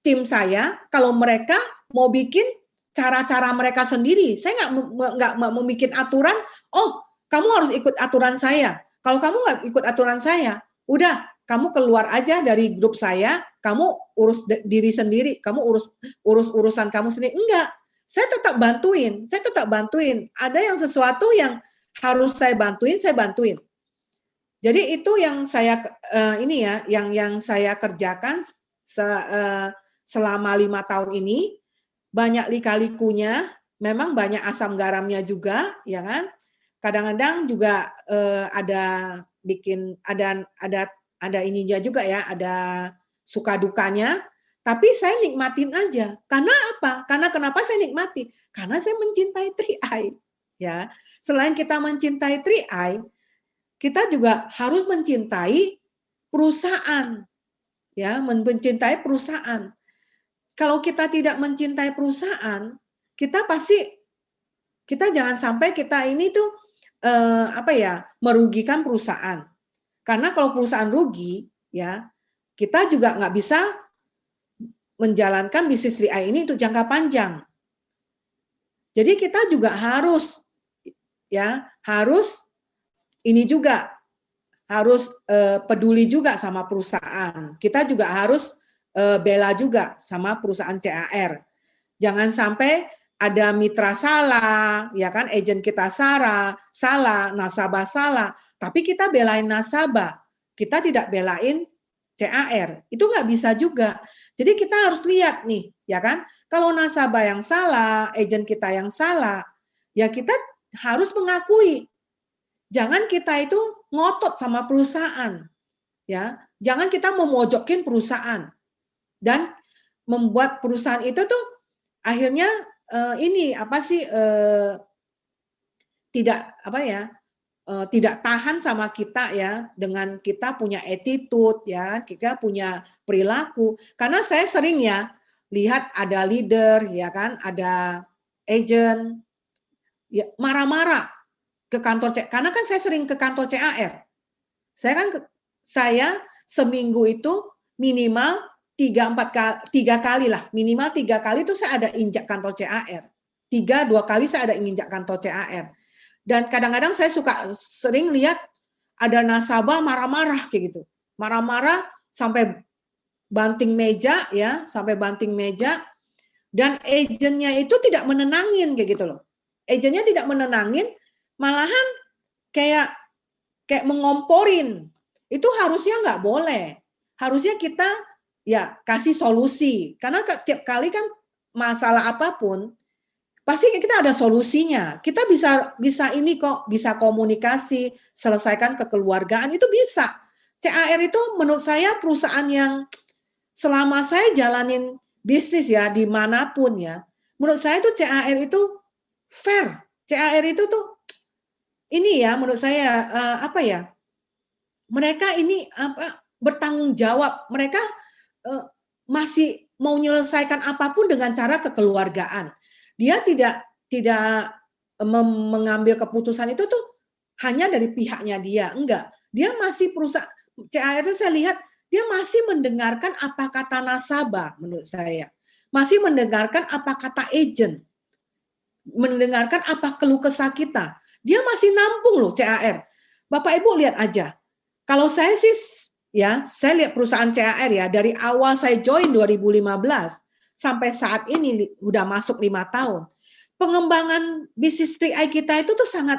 tim saya kalau mereka mau bikin cara-cara mereka sendiri. Saya nggak mau bikin aturan. Oh, kamu harus ikut aturan saya. Kalau kamu nggak ikut aturan saya, udah kamu keluar aja dari grup saya. Kamu urus diri sendiri. Kamu urus urusan kamu sendiri. Enggak. Saya tetap bantuin. Ada yang sesuatu yang harus saya bantuin. Jadi itu yang saya yang saya kerjakan selama 5 tahun ini. Banyak lika-likunya, memang banyak asam garamnya juga, ya kan? Kadang-kadang juga ada ininya juga, ya, ada suka dukanya. Tapi saya nikmatin aja. Karena apa? Karena kenapa saya nikmati? Karena saya mencintai 3i. Ya, selain kita mencintai 3i, kita juga harus mencintai perusahaan. Ya, mencintai perusahaan. Kalau kita tidak mencintai perusahaan, kita jangan sampai kita ini tuh merugikan perusahaan. Karena kalau perusahaan rugi, ya kita juga nggak bisa menjalankan bisnis 3i ini untuk jangka panjang. Jadi kita juga harus ini juga harus peduli juga sama perusahaan. Kita juga harus bela juga sama perusahaan CAR. Jangan sampai ada mitra salah, ya kan, agen kita salah, nasabah salah, tapi kita belain nasabah, kita tidak belain CAR. Itu nggak bisa juga. Jadi kita harus lihat nih, ya kan, kalau nasabah yang salah, agen kita yang salah, ya kita harus mengakui. Jangan kita itu ngotot sama perusahaan, ya. Jangan kita memojokin perusahaan dan membuat perusahaan itu tuh akhirnya tidak tahan sama kita, ya, dengan kita punya attitude, ya, kita punya perilaku. Karena saya sering ya lihat ada leader, ya kan, ada agent ya marah-marah ke kantor karena kan saya sering ke kantor CAR. Saya seminggu itu minimal 3 kali lah, minimal 3 kali itu saya ada injak kantor CAR. 2 kali saya ada injak kantor CAR. Dan kadang-kadang saya sering lihat ada nasabah marah-marah kayak gitu. Marah-marah sampai banting meja, ya, sampai banting meja, dan agennya itu tidak menenangin kayak gitu loh. Agennya tidak menenangin, malahan kayak mengomporin. Itu harusnya nggak boleh. Harusnya kita ya kasih solusi. Karena tiap kali kan masalah apapun pasti kita ada solusinya. Kita bisa ini kok, bisa komunikasi, selesaikan kekeluargaan itu bisa. CAR itu menurut saya perusahaan yang selama saya jalanin bisnis ya dimanapun ya, menurut saya itu CAR itu fair. CAR itu tuh ini ya menurut saya mereka ini bertanggung jawab. Mereka masih mau menyelesaikan apapun dengan cara kekeluargaan. Dia tidak mengambil keputusan itu tuh hanya dari pihaknya dia, enggak. Dia masih perusahaan CAR itu saya lihat dia masih mendengarkan apa kata nasabah menurut saya. Masih mendengarkan apa kata agent. Mendengarkan apa keluh kesah kita. Dia masih nampung loh CAR. Bapak Ibu lihat aja. Kalau saya sih ya, saya lihat perusahaan CAR ya dari awal saya join 2015 sampai saat ini udah masuk 5 tahun. Pengembangan bisnis 3i kita itu tuh sangat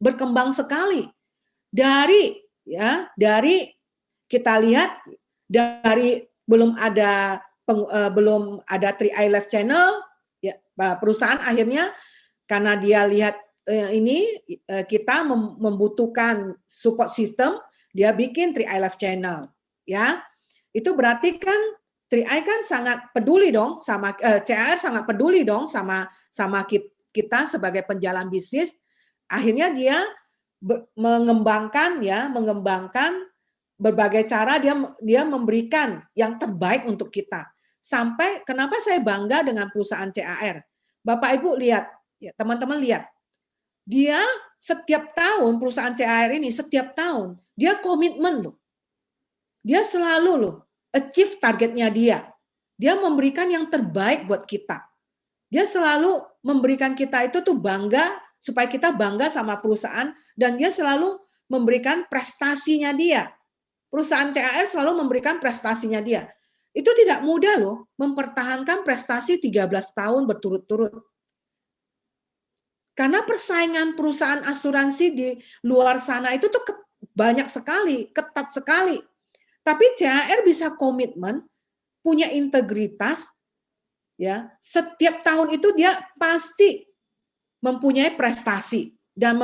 berkembang sekali. Dari kita lihat dari belum ada 3i Live Channel, ya, perusahaan akhirnya karena dia lihat kita membutuhkan support system, dia bikin 3i Live Channel, ya. Itu berarti kan 3i kan sangat peduli dong sama CAR sangat peduli dong sama kita sebagai penjalan bisnis. Akhirnya dia mengembangkan berbagai cara, dia memberikan yang terbaik untuk kita. Sampai kenapa saya bangga dengan perusahaan CAR. Bapak Ibu lihat, ya, teman-teman lihat. Dia setiap tahun perusahaan CAR ini setiap tahun dia komitmen loh. Dia selalu loh achieve targetnya dia. Dia memberikan yang terbaik buat kita. Dia selalu memberikan kita itu tuh bangga supaya kita bangga sama perusahaan dan dia selalu memberikan prestasinya dia. Perusahaan CAR selalu memberikan prestasinya dia. Itu tidak mudah loh mempertahankan prestasi 13 tahun berturut-turut. Karena persaingan perusahaan asuransi di luar sana itu tuh banyak sekali, ketat sekali. Tapi CAR bisa komitmen, punya integritas, ya. Setiap tahun itu dia pasti mempunyai prestasi dan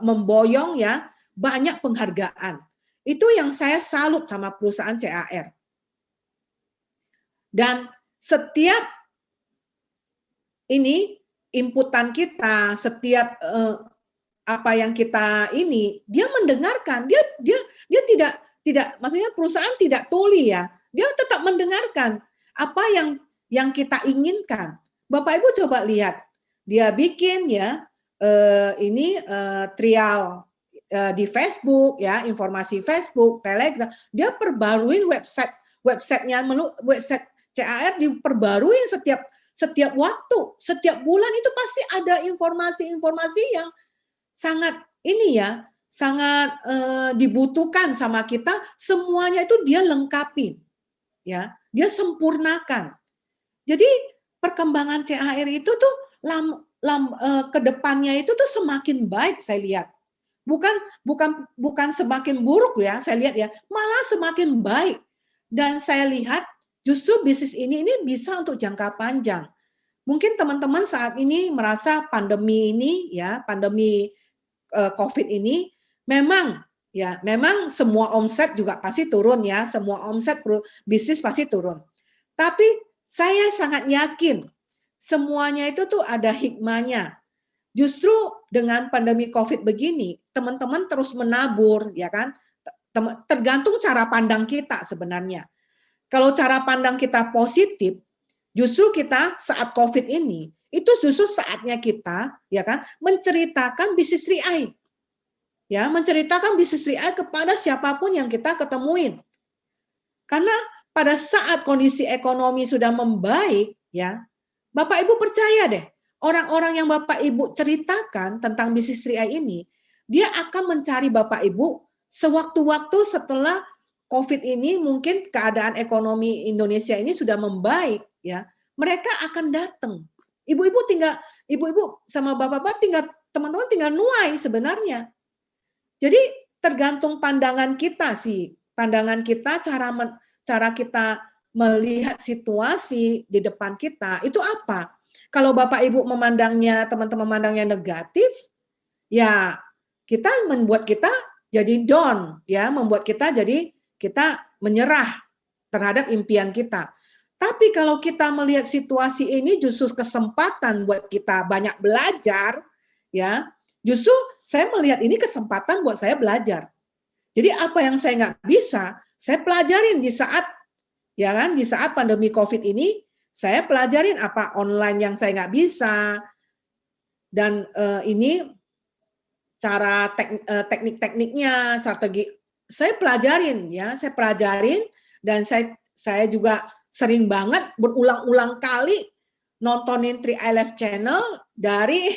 memboyong ya banyak penghargaan. Itu yang saya salut sama perusahaan CAR. Dan setiap ini inputan kita, setiap apa yang kita ini, dia mendengarkan. Dia tidak maksudnya perusahaan tidak tuli ya. Dia tetap mendengarkan apa yang kita inginkan. Bapak Ibu coba lihat. Dia bikin ya trial di Facebook ya, informasi Facebook, Telegram, dia perbaruin websitenya, website CAR diperbarui setiap waktu, setiap bulan itu pasti ada informasi-informasi yang sangat ini ya, sangat dibutuhkan sama kita, semuanya itu dia lengkapi, ya, dia sempurnakan. Jadi perkembangan CAR itu tuh ke depannya itu tuh semakin baik saya lihat. Bukan semakin buruk ya, saya lihat ya, malah semakin baik. Dan saya lihat justru bisnis ini bisa untuk jangka panjang. Mungkin teman-teman saat ini merasa pandemi ini ya, pandemi COVID ini memang semua omset juga pasti turun ya, semua omset bisnis pasti turun. Tapi saya sangat yakin semuanya itu tuh ada hikmahnya. Justru dengan pandemi COVID begini, teman-teman terus menabur, ya kan? Tergantung cara pandang kita sebenarnya. Kalau cara pandang kita positif, justru kita saat COVID ini, itu justru saatnya kita, ya kan, menceritakan bisnis 3i. Ya, menceritakan bisnis 3i kepada siapapun yang kita ketemuin. Karena pada saat kondisi ekonomi sudah membaik, ya, Bapak Ibu percaya deh, orang-orang yang Bapak Ibu ceritakan tentang bisnis 3i ini, dia akan mencari Bapak Ibu sewaktu-waktu setelah COVID ini, mungkin keadaan ekonomi Indonesia ini sudah membaik, ya, mereka akan datang. Ibu-ibu sama bapak-bapak teman-teman tinggal nuai sebenarnya. Jadi tergantung pandangan kita sih, pandangan kita, cara kita melihat situasi di depan kita itu apa? Kalau Bapak Ibu memandangnya, teman-teman memandangnya negatif, ya membuat kita jadi down, ya, membuat kita jadi kita menyerah terhadap impian kita. Tapi kalau kita melihat situasi ini justru kesempatan buat kita banyak belajar, ya, justru saya melihat ini kesempatan buat saya belajar. Jadi apa yang saya nggak bisa, saya pelajarin di saat, ya kan, di saat pandemi COVID ini, saya pelajarin apa online yang saya nggak bisa, dan ini cara teknik-tekniknya, strategi, saya pelajarin, ya, saya pelajarin, dan saya juga sering banget berulang-ulang kali nontonin 3i Live Channel dari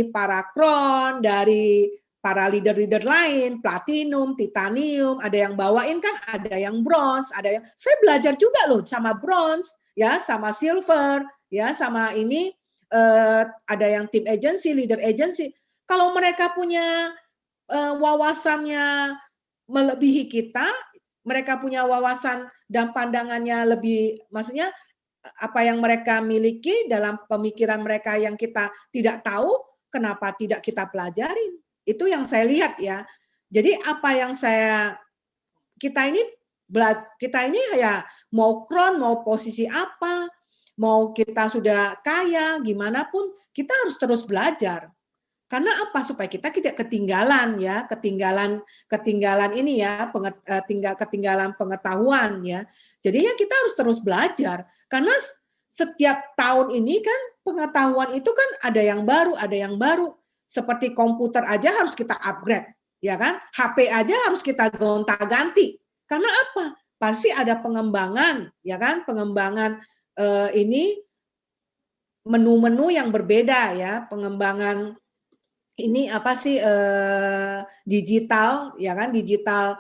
para Crown, dari para leader-leader lain, platinum, titanium, ada yang bawain kan, ada yang bronze, ada yang saya belajar juga loh sama bronze, ya, sama silver, ya, sama ini ada yang team agency, leader agency. Kalau mereka punya wawasannya melebihi kita, mereka punya wawasan dan pandangannya lebih, maksudnya apa yang mereka miliki dalam pemikiran mereka yang kita tidak tahu, kenapa tidak kita pelajarin? Itu yang saya lihat ya. Jadi apa yang kita ini ya mau Crown, mau posisi apa, mau kita sudah kaya, gimana pun kita harus terus belajar. Karena apa? Supaya kita tidak ketinggalan ya, ketinggalan ini ya, ketinggalan pengetahuan ya. Jadi ya kita harus terus belajar. Karena setiap tahun ini kan pengetahuan itu kan ada yang baru. Seperti komputer aja harus kita upgrade, ya kan? HP aja harus kita gonta-ganti. Karena apa? Pasti ada pengembangan, ya kan? Pengembangan ini menu-menu yang berbeda ya, pengembangan ini apa sih digital, ya kan? Digital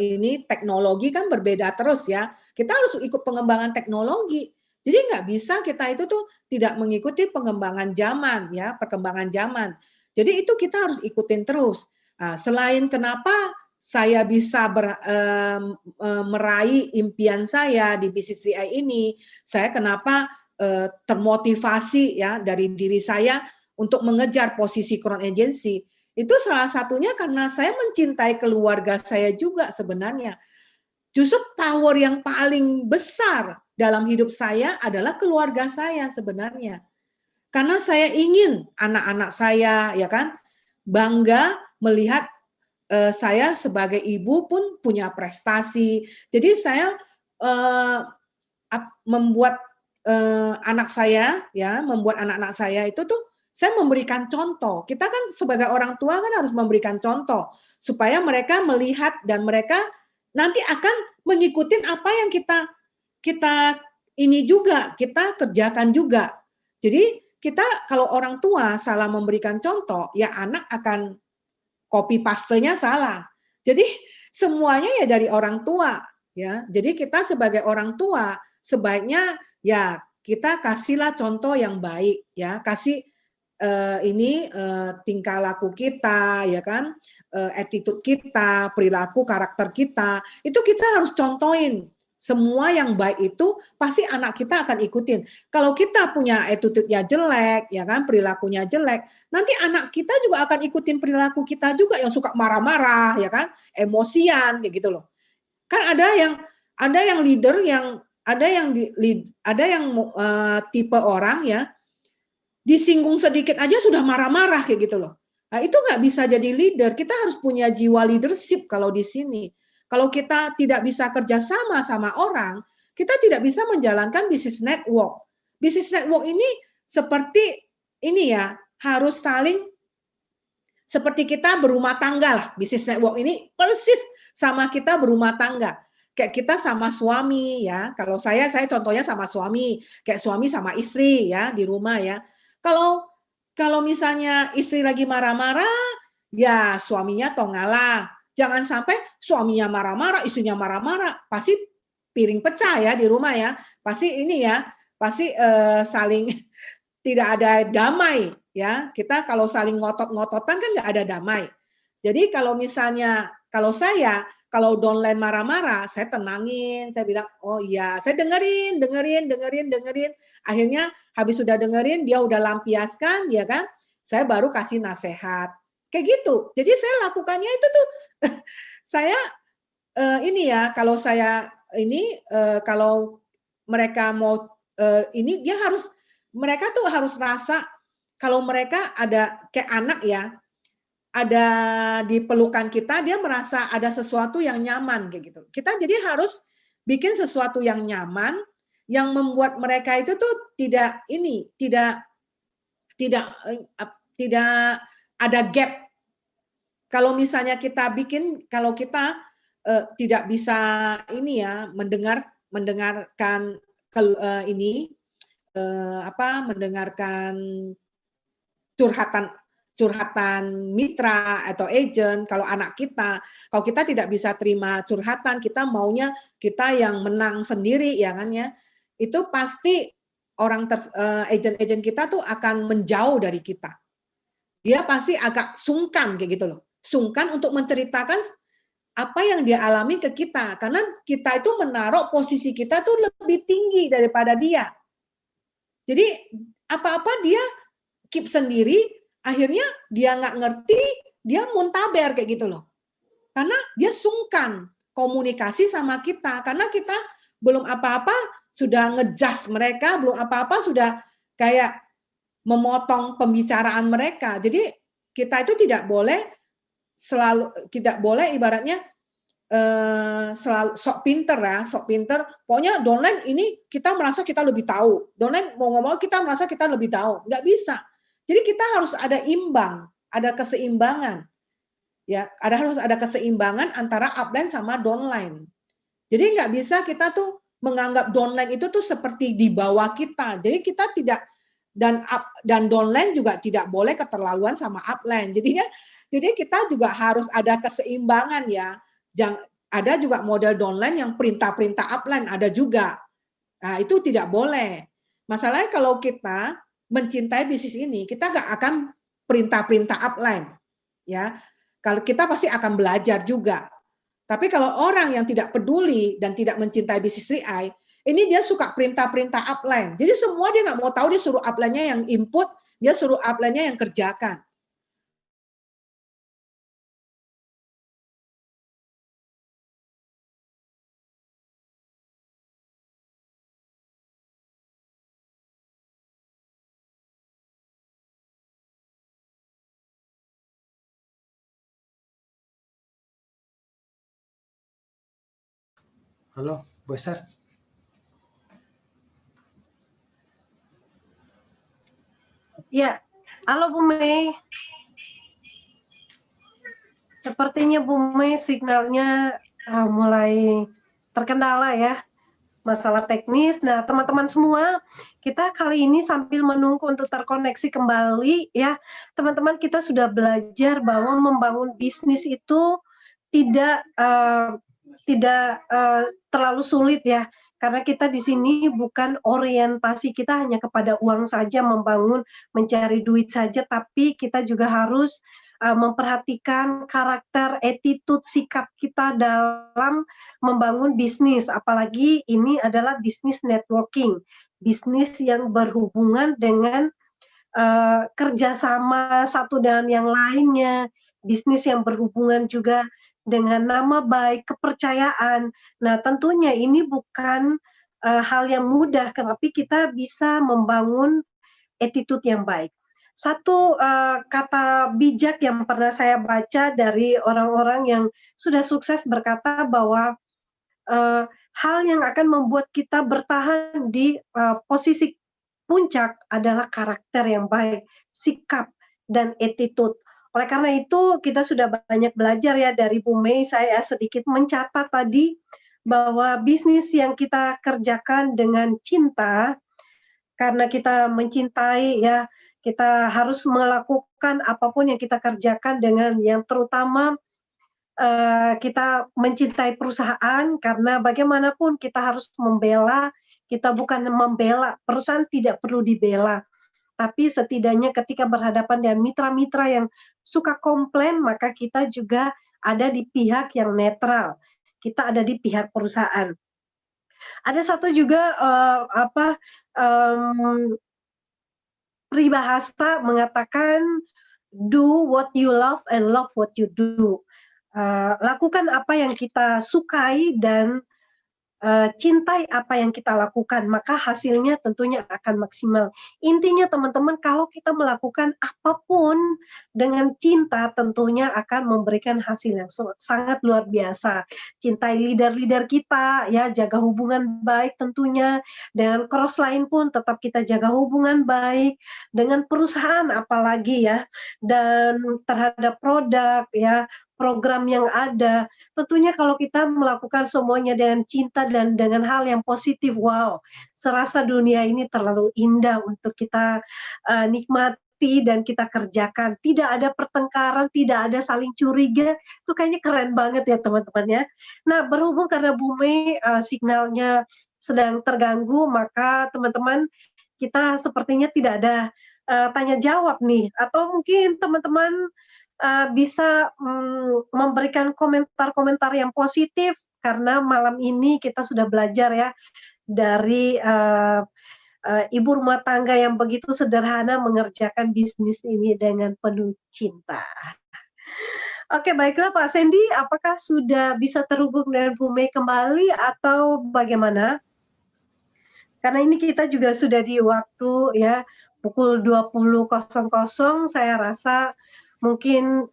ini teknologi kan berbeda terus ya. Kita harus ikut pengembangan teknologi. Jadi nggak bisa kita itu tuh tidak mengikuti pengembangan zaman ya, perkembangan zaman. Jadi itu kita harus ikutin terus. Nah, selain kenapa saya bisa meraih impian saya di bisnis 3i ini, saya kenapa termotivasi ya dari diri saya untuk mengejar posisi Crown Agency. Itu salah satunya karena saya mencintai keluarga saya juga sebenarnya. Justru power yang paling besar dalam hidup saya adalah keluarga saya sebenarnya. Karena saya ingin anak-anak saya ya kan bangga melihat saya sebagai ibu pun punya prestasi. Jadi saya membuat anak-anak saya itu tuh saya memberikan contoh. Kita kan sebagai orang tua kan harus memberikan contoh supaya mereka melihat dan mereka nanti akan mengikuti apa yang kita ini juga, kita kerjakan juga. Jadi kita kalau orang tua salah memberikan contoh, ya anak akan copy paste-nya salah. Jadi semuanya ya dari orang tua, ya. Jadi kita sebagai orang tua sebaiknya ya kita kasihlah contoh yang baik, ya. Kasih tingkah laku kita, ya kan, attitude kita, perilaku karakter kita, itu kita harus contohin. Semua yang baik itu pasti anak kita akan ikutin. Kalau kita punya attitude-nya jelek, ya kan, perilakunya jelek, nanti anak kita juga akan ikutin perilaku kita juga yang suka marah-marah, ya kan, emosian, kayak gitu loh. Kan ada yang leader yang ada yang tipe orang ya disinggung sedikit aja sudah marah-marah kayak gitu loh. Nah, itu nggak bisa jadi leader. Kita harus punya jiwa leadership kalau di sini. Kalau kita tidak bisa kerjasama sama orang, kita tidak bisa menjalankan bisnis network. Bisnis network ini seperti ini ya, harus saling seperti kita berumah tangga lah. Bisnis network ini persis sama kita berumah tangga. Kayak kita sama suami ya. Kalau saya contohnya sama suami, kayak suami sama istri ya di rumah ya. Kalau misalnya istri lagi marah-marah, ya suaminya toh ngalah. Jangan sampai suaminya marah-marah, istrinya marah-marah, pasti piring pecah ya di rumah ya. Pasti ini ya, pasti saling tidak ada damai ya. Kita kalau saling ngotot-ngototan kan nggak ada damai. Jadi kalau misalnya kalau downline marah-marah, saya tenangin, saya bilang, oh iya, saya dengerin. Akhirnya habis sudah dengerin, dia udah lampiaskan, ya kan? Saya baru kasih nasihat. Kayak gitu. Jadi saya lakukannya itu tuh, saya ini ya, kalau saya ini, kalau mereka mau ini, mereka tuh harus rasa, kalau mereka ada kayak anak ya, ada di pelukan kita, dia merasa ada sesuatu yang nyaman kayak gitu. Kita jadi harus bikin sesuatu yang nyaman, yang membuat mereka itu tuh tidak ada gap. Kalau misalnya kita kalau kita tidak bisa ini ya mendengarkan mendengarkan curhatan mitra atau agent, kalau anak kita, kalau kita tidak bisa terima curhatan, kita maunya kita yang menang sendiri ya kan ya, itu pasti agent-agent kita tuh akan menjauh dari kita. Dia pasti agak sungkan kayak gitu loh, sungkan untuk menceritakan apa yang dia alami ke kita, karena kita itu menaruh posisi kita tuh lebih tinggi daripada dia. Jadi apa-apa dia keep sendiri, akhirnya dia nggak ngerti, dia muntaber kayak gitu loh. Karena dia sungkan komunikasi sama kita, karena kita belum apa-apa sudah ngejudge mereka, belum apa-apa sudah kayak memotong pembicaraan mereka. Jadi kita itu tidak boleh ibaratnya selalu sok pinter. Pokoknya downline ini kita merasa kita lebih tahu. Downline mau ngomong kita merasa kita lebih tahu. Nggak bisa. Jadi kita harus ada imbang, ada keseimbangan. Ya, harus ada keseimbangan antara upline sama downline. Jadi nggak bisa kita tuh menganggap downline itu tuh seperti di bawah kita. Jadi kita tidak, dan downline juga tidak boleh keterlaluan sama upline. Jadi kita juga harus ada keseimbangan ya. Ada juga model downline yang perintah-perintah upline, ada juga. Nah, itu tidak boleh. Masalahnya kalau kita mencintai bisnis ini, kita nggak akan perintah-perintah upline. Ya, kalau kita pasti akan belajar juga. Tapi kalau orang yang tidak peduli dan tidak mencintai bisnis 3i, ini dia suka perintah-perintah upline. Jadi semua dia nggak mau tahu, dia suruh upline-nya yang input, dia suruh upline-nya yang kerjakan. Halo, Bu Esther. Ya, Halo Bu Mei. Sepertinya Bu Mei signalnya mulai terkendala ya, masalah teknis. Nah, teman-teman semua, kita kali ini sambil menunggu untuk terkoneksi kembali ya, teman-teman kita sudah belajar bahwa membangun bisnis itu tidak terlalu sulit ya, karena kita di sini bukan orientasi kita hanya kepada uang saja, membangun, mencari duit saja, tapi kita juga harus memperhatikan karakter, attitude, sikap kita dalam membangun bisnis, apalagi ini adalah bisnis networking, bisnis yang berhubungan dengan kerjasama satu dengan yang lainnya, bisnis yang berhubungan juga dengan nama baik, kepercayaan. Nah, tentunya ini bukan hal yang mudah, tetapi kita bisa membangun attitude yang baik. Satu kata bijak yang pernah saya baca dari orang-orang yang sudah sukses berkata bahwa hal yang akan membuat kita bertahan di posisi puncak adalah karakter yang baik, sikap, dan attitude. Oleh karena itu, kita sudah banyak belajar ya dari Bu Mei, saya sedikit mencatat tadi bahwa bisnis yang kita kerjakan dengan cinta, karena kita mencintai ya, kita harus melakukan apapun yang kita kerjakan dengan yang terutama kita mencintai perusahaan karena bagaimanapun kita harus membela, kita bukan membela, perusahaan tidak perlu dibela. Tapi setidaknya ketika berhadapan dengan mitra-mitra yang suka komplain, maka kita juga ada di pihak yang netral. Kita ada di pihak perusahaan. Ada satu juga peribahasa mengatakan do what you love and love what you do. Lakukan apa yang kita sukai dan cintai apa yang kita lakukan, maka hasilnya tentunya akan maksimal. Intinya teman-teman, kalau kita melakukan apapun dengan cinta, tentunya akan memberikan hasil yang sangat luar biasa. Cintai leader-leader kita, ya, jaga hubungan baik tentunya. Dengan cross line pun tetap kita jaga hubungan baik. Dengan perusahaan apalagi ya, dan terhadap produk, ya, program yang ada. Tentunya kalau kita melakukan semuanya dengan cinta dan dengan hal yang positif, wow, serasa dunia ini terlalu indah untuk kita nikmati dan kita kerjakan. Tidak ada pertengkaran, tidak ada saling curiga, itu kayaknya keren banget ya teman-teman ya. Nah, berhubung karena Bu Mei signalnya sedang terganggu, maka teman-teman kita sepertinya tidak ada tanya jawab nih, atau mungkin teman-teman bisa memberikan komentar-komentar yang positif karena malam ini kita sudah belajar ya dari ibu rumah tangga yang begitu sederhana mengerjakan bisnis ini dengan penuh cinta. Oke, baiklah Pak Sandy, apakah sudah bisa terhubung dengan Bu Mei kembali atau bagaimana? Karena ini kita juga sudah di waktu ya pukul 20.00, saya rasa mungkin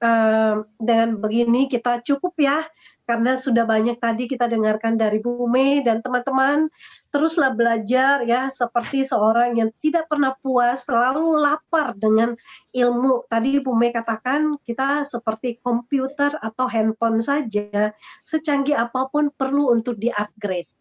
dengan begini kita cukup ya, karena sudah banyak tadi kita dengarkan dari Bu Mei dan teman-teman, teruslah belajar ya seperti seorang yang tidak pernah puas, selalu lapar dengan ilmu. Tadi Bu Mei katakan kita seperti komputer atau handphone saja, secanggih apapun perlu untuk di-upgrade.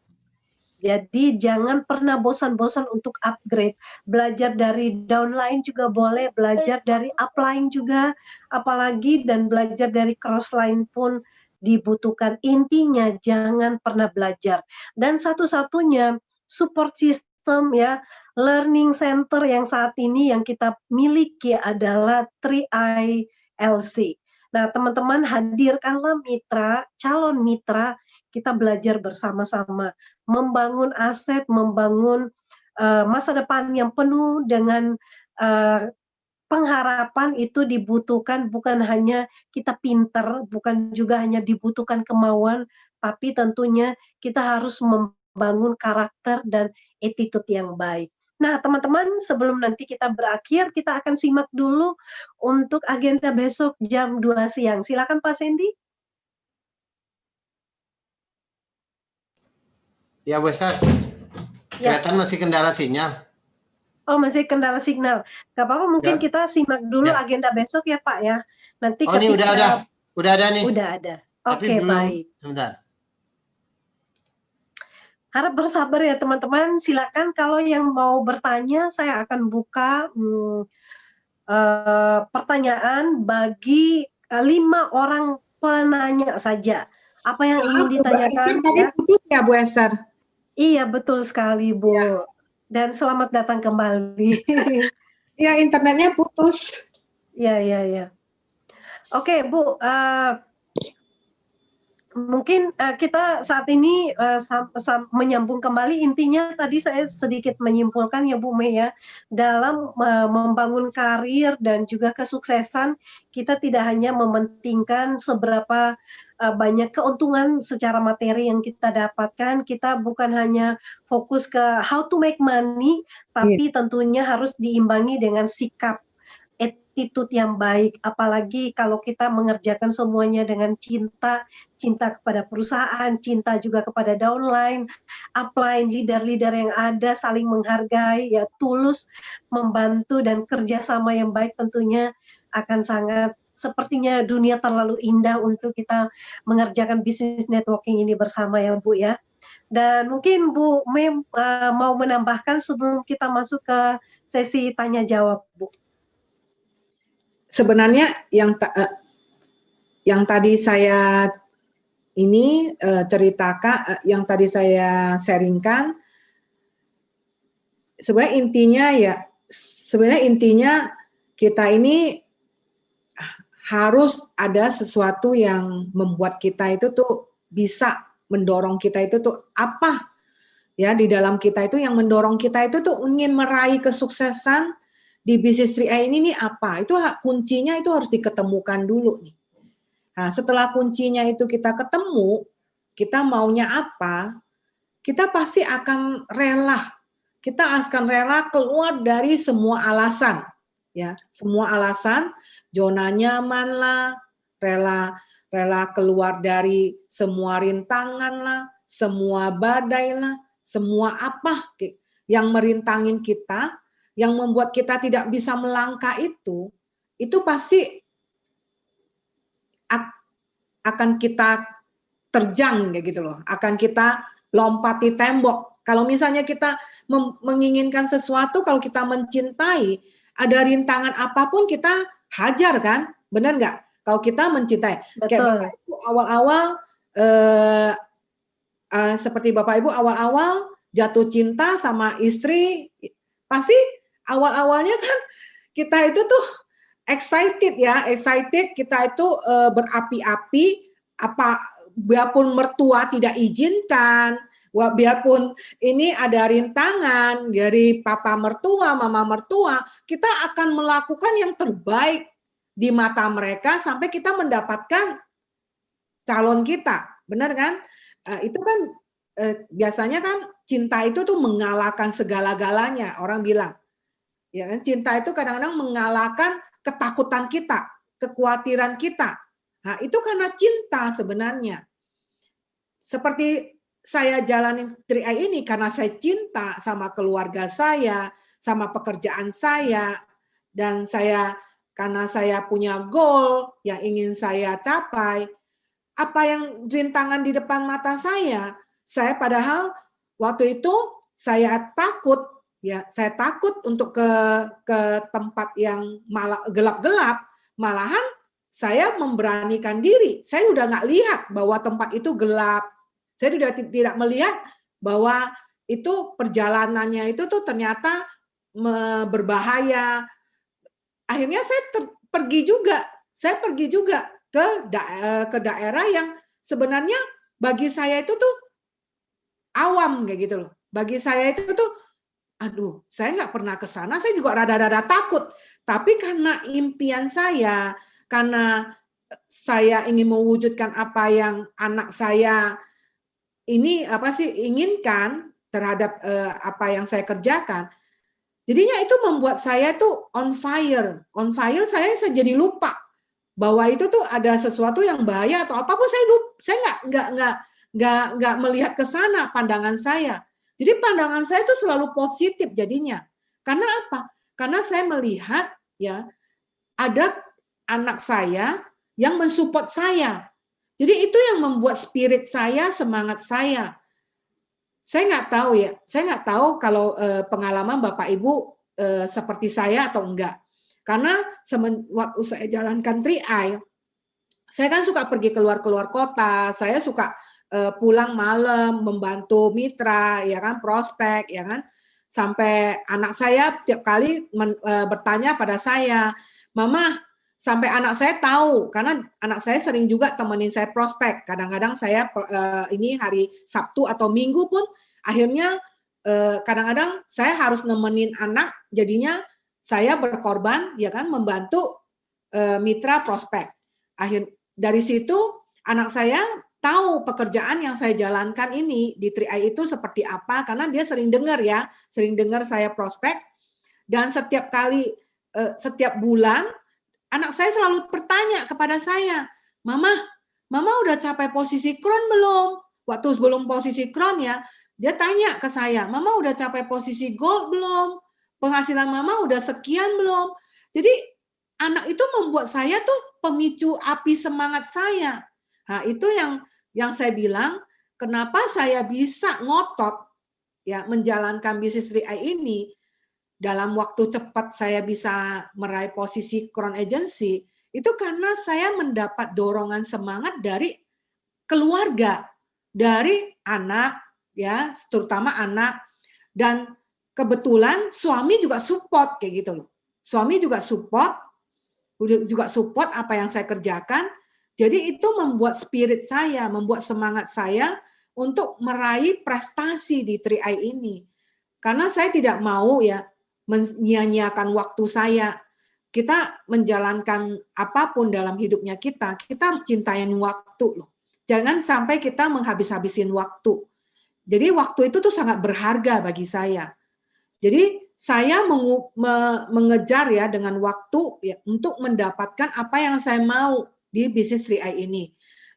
Jadi jangan pernah bosan-bosan untuk upgrade. Belajar dari downline juga boleh, belajar dari upline juga, apalagi dan belajar dari crossline pun dibutuhkan. Intinya jangan pernah belajar. Dan satu-satunya support system ya, learning center yang saat ini yang kita miliki adalah 3ILC. Nah, teman-teman hadirkanlah mitra, calon mitra, kita belajar bersama-sama, membangun aset, membangun masa depan yang penuh dengan pengharapan. Itu dibutuhkan bukan hanya kita pinter, bukan juga hanya dibutuhkan kemauan, tapi tentunya kita harus membangun karakter dan attitude yang baik. Nah, teman-teman, sebelum nanti kita berakhir, kita akan simak dulu untuk agenda besok jam 2 siang. Silakan Pak Sandy. Ya, Bu Esther. Kelihatan masih kendala sinyal. Oh, masih kendala signal. Gak apa-apa, mungkin Ya. kita simak dulu Ya. agenda besok ya Pak ya. Nanti Oh, ini ketika udah ada nih. udah ada. Tapi Oke, belum. baik. Sebentar. Harap bersabar ya teman-teman. Silakan kalau yang mau bertanya, saya akan buka pertanyaan bagi 5 orang penanya saja. Apa yang ingin ditanyakan? Tadi putus ya Bu Esther? Iya, betul sekali Bu. Ya. Dan selamat datang kembali. Iya, internetnya putus. Ya. Oke Bu, mungkin kita saat ini menyambung kembali, intinya tadi saya sedikit menyimpulkan ya Bu Mei ya, dalam membangun karir dan juga kesuksesan, kita tidak hanya mementingkan seberapa banyak keuntungan secara materi yang kita dapatkan, kita bukan hanya fokus ke how to make money, tapi tentunya harus diimbangi dengan sikap, attitude yang baik, apalagi kalau kita mengerjakan semuanya dengan cinta kepada perusahaan, cinta juga kepada downline, upline, leader-leader yang ada, saling menghargai, ya tulus membantu dan kerjasama yang baik tentunya akan sangat, sepertinya dunia terlalu indah untuk kita mengerjakan bisnis networking ini bersama ya Bu ya. Dan mungkin Bu Mei mau menambahkan sebelum kita masuk ke sesi tanya jawab Bu. Sebenarnya yang tadi saya ceritakan, yang tadi saya sharingkan, sebenarnya intinya kita ini harus ada sesuatu yang membuat kita itu tuh bisa mendorong kita itu tuh apa ya di dalam kita itu yang mendorong kita itu tuh ingin meraih kesuksesan di bisnis 3i ini nih apa? Itu kuncinya itu harus diketemukan dulu nih. Nah, setelah kuncinya itu kita ketemu, kita maunya apa? Kita pasti akan rela. Kita akan rela keluar dari semua alasan, ya. Semua alasan, zona nyaman lah, rela keluar dari semua rintangan lah, semua badai lah, semua apa yang merintangin kita, yang membuat kita tidak bisa melangkah itu pasti akan kita terjang kayak gitu loh, akan kita lompati tembok. Kalau misalnya kita menginginkan sesuatu, kalau kita mencintai, ada rintangan apapun kita hajar kan, benar nggak? Kalau kita mencintai, kayak Bapak Ibu awal-awal, seperti Bapak Ibu awal-awal jatuh cinta sama istri, pasti awal-awalnya kan kita itu tuh excited, kita itu berapi-api, biarpun mertua tidak izinkan, biarpun ini ada rintangan dari papa mertua, mama mertua, kita akan melakukan yang terbaik di mata mereka sampai kita mendapatkan calon kita, benar kan? Itu kan biasanya kan cinta itu tuh mengalahkan segala-galanya, orang bilang. Ya kan, cinta itu kadang-kadang mengalahkan ketakutan kita, kekhawatiran kita. Nah, itu karena cinta sebenarnya. Seperti saya jalanin 3i ini karena saya cinta sama keluarga saya, sama pekerjaan saya, dan karena saya punya goal yang ingin saya capai. Apa yang rintangan di depan mata saya padahal waktu itu saya takut untuk ke tempat yang gelap-gelap, malahan saya memberanikan diri. Saya udah nggak lihat bahwa tempat itu gelap. Saya sudah tidak melihat bahwa itu perjalanannya itu tuh ternyata berbahaya. Akhirnya saya pergi juga ke daerah yang sebenarnya bagi saya itu tuh awam kayak gitu loh. Bagi saya itu tuh, aduh, saya nggak pernah ke sana, saya juga rada-rada takut. Tapi karena impian saya, karena saya ingin mewujudkan apa yang anak saya ini inginkan terhadap apa yang saya kerjakan, jadinya itu membuat saya tuh on fire. Saya jadi lupa bahwa itu tuh ada sesuatu yang bahaya atau apapun. Saya nggak melihat ke sana pandangan saya. Jadi pandangan saya itu selalu positif jadinya. Karena apa? Karena saya melihat ya ada anak saya yang mensupport saya. Jadi itu yang membuat spirit saya, semangat saya. Saya nggak tahu ya, saya nggak tahu kalau pengalaman Bapak Ibu seperti saya atau enggak. Karena waktu saya jalankan 3i, saya kan suka pergi keluar kota, saya suka pulang malam membantu mitra, ya kan, prospek, ya kan. Sampai anak saya tiap kali bertanya pada saya, Mama, sampai anak saya tahu, karena anak saya sering juga temenin saya prospek. Kadang-kadang saya ini hari Sabtu atau Minggu pun akhirnya kadang-kadang saya harus nemenin anak, jadinya saya berkorban, ya kan, membantu mitra prospek. Dari situ anak saya tahu pekerjaan yang saya jalankan ini di 3i itu seperti apa, karena dia sering dengar ya, sering dengar saya prospek, dan setiap kali, setiap bulan, anak saya selalu bertanya kepada saya, Mama udah capai posisi crown belum? Waktu sebelum posisi crown ya, dia tanya ke saya, Mama udah capai posisi gold belum? Penghasilan Mama udah sekian belum? Jadi anak itu membuat saya tuh pemicu api semangat saya. Nah, itu yang saya bilang, kenapa saya bisa ngotot ya menjalankan bisnis 3i ini dalam waktu cepat saya bisa meraih posisi Crown Agency, itu karena saya mendapat dorongan semangat dari keluarga, dari anak ya, terutama anak, dan kebetulan suami juga support kayak gitu loh. Suami juga support apa yang saya kerjakan. Jadi itu membuat spirit saya, membuat semangat saya untuk meraih prestasi di 3i ini. Karena saya tidak mau ya menyia-nyiakan waktu saya. Kita menjalankan apapun dalam hidupnya kita harus cintain waktu loh. Jangan sampai kita menghabis-habisin waktu. Jadi waktu itu tuh sangat berharga bagi saya. Jadi saya mengejar ya dengan waktu ya untuk mendapatkan apa yang saya mau di bisnis 3i ini.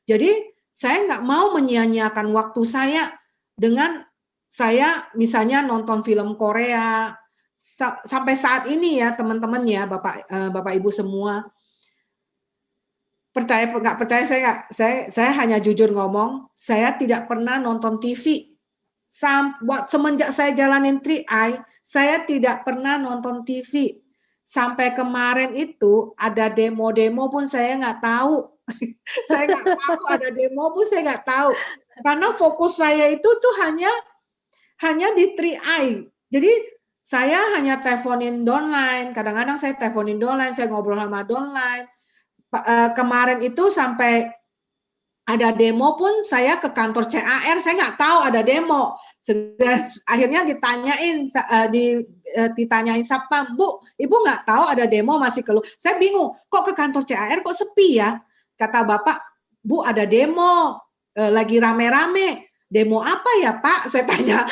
Jadi saya nggak mau menyia-nyiakan waktu saya dengan saya misalnya nonton film Korea. Sampai saat ini ya teman-teman ya Bapak Ibu semua, percaya nggak percaya saya hanya jujur ngomong, saya tidak pernah nonton TV. Semenjak saya jalanin 3i, saya tidak pernah nonton TV. Sampai kemarin itu ada demo-demo pun saya nggak tahu. Saya nggak tahu ada demo pun saya nggak tahu. Karena fokus saya itu tuh hanya di 3i. Jadi saya hanya teleponin downline. Kadang-kadang saya teleponin downline, saya ngobrol sama downline. Kemarin itu sampai ada demo pun saya ke kantor CAR, saya nggak tahu ada demo. Akhirnya ditanyain Satpam, Bu, Ibu nggak tahu ada demo masih keluar. Saya bingung, kok ke kantor CAR kok sepi ya? Kata Bapak, Bu ada demo, lagi rame-rame. Demo apa ya Pak? Saya tanya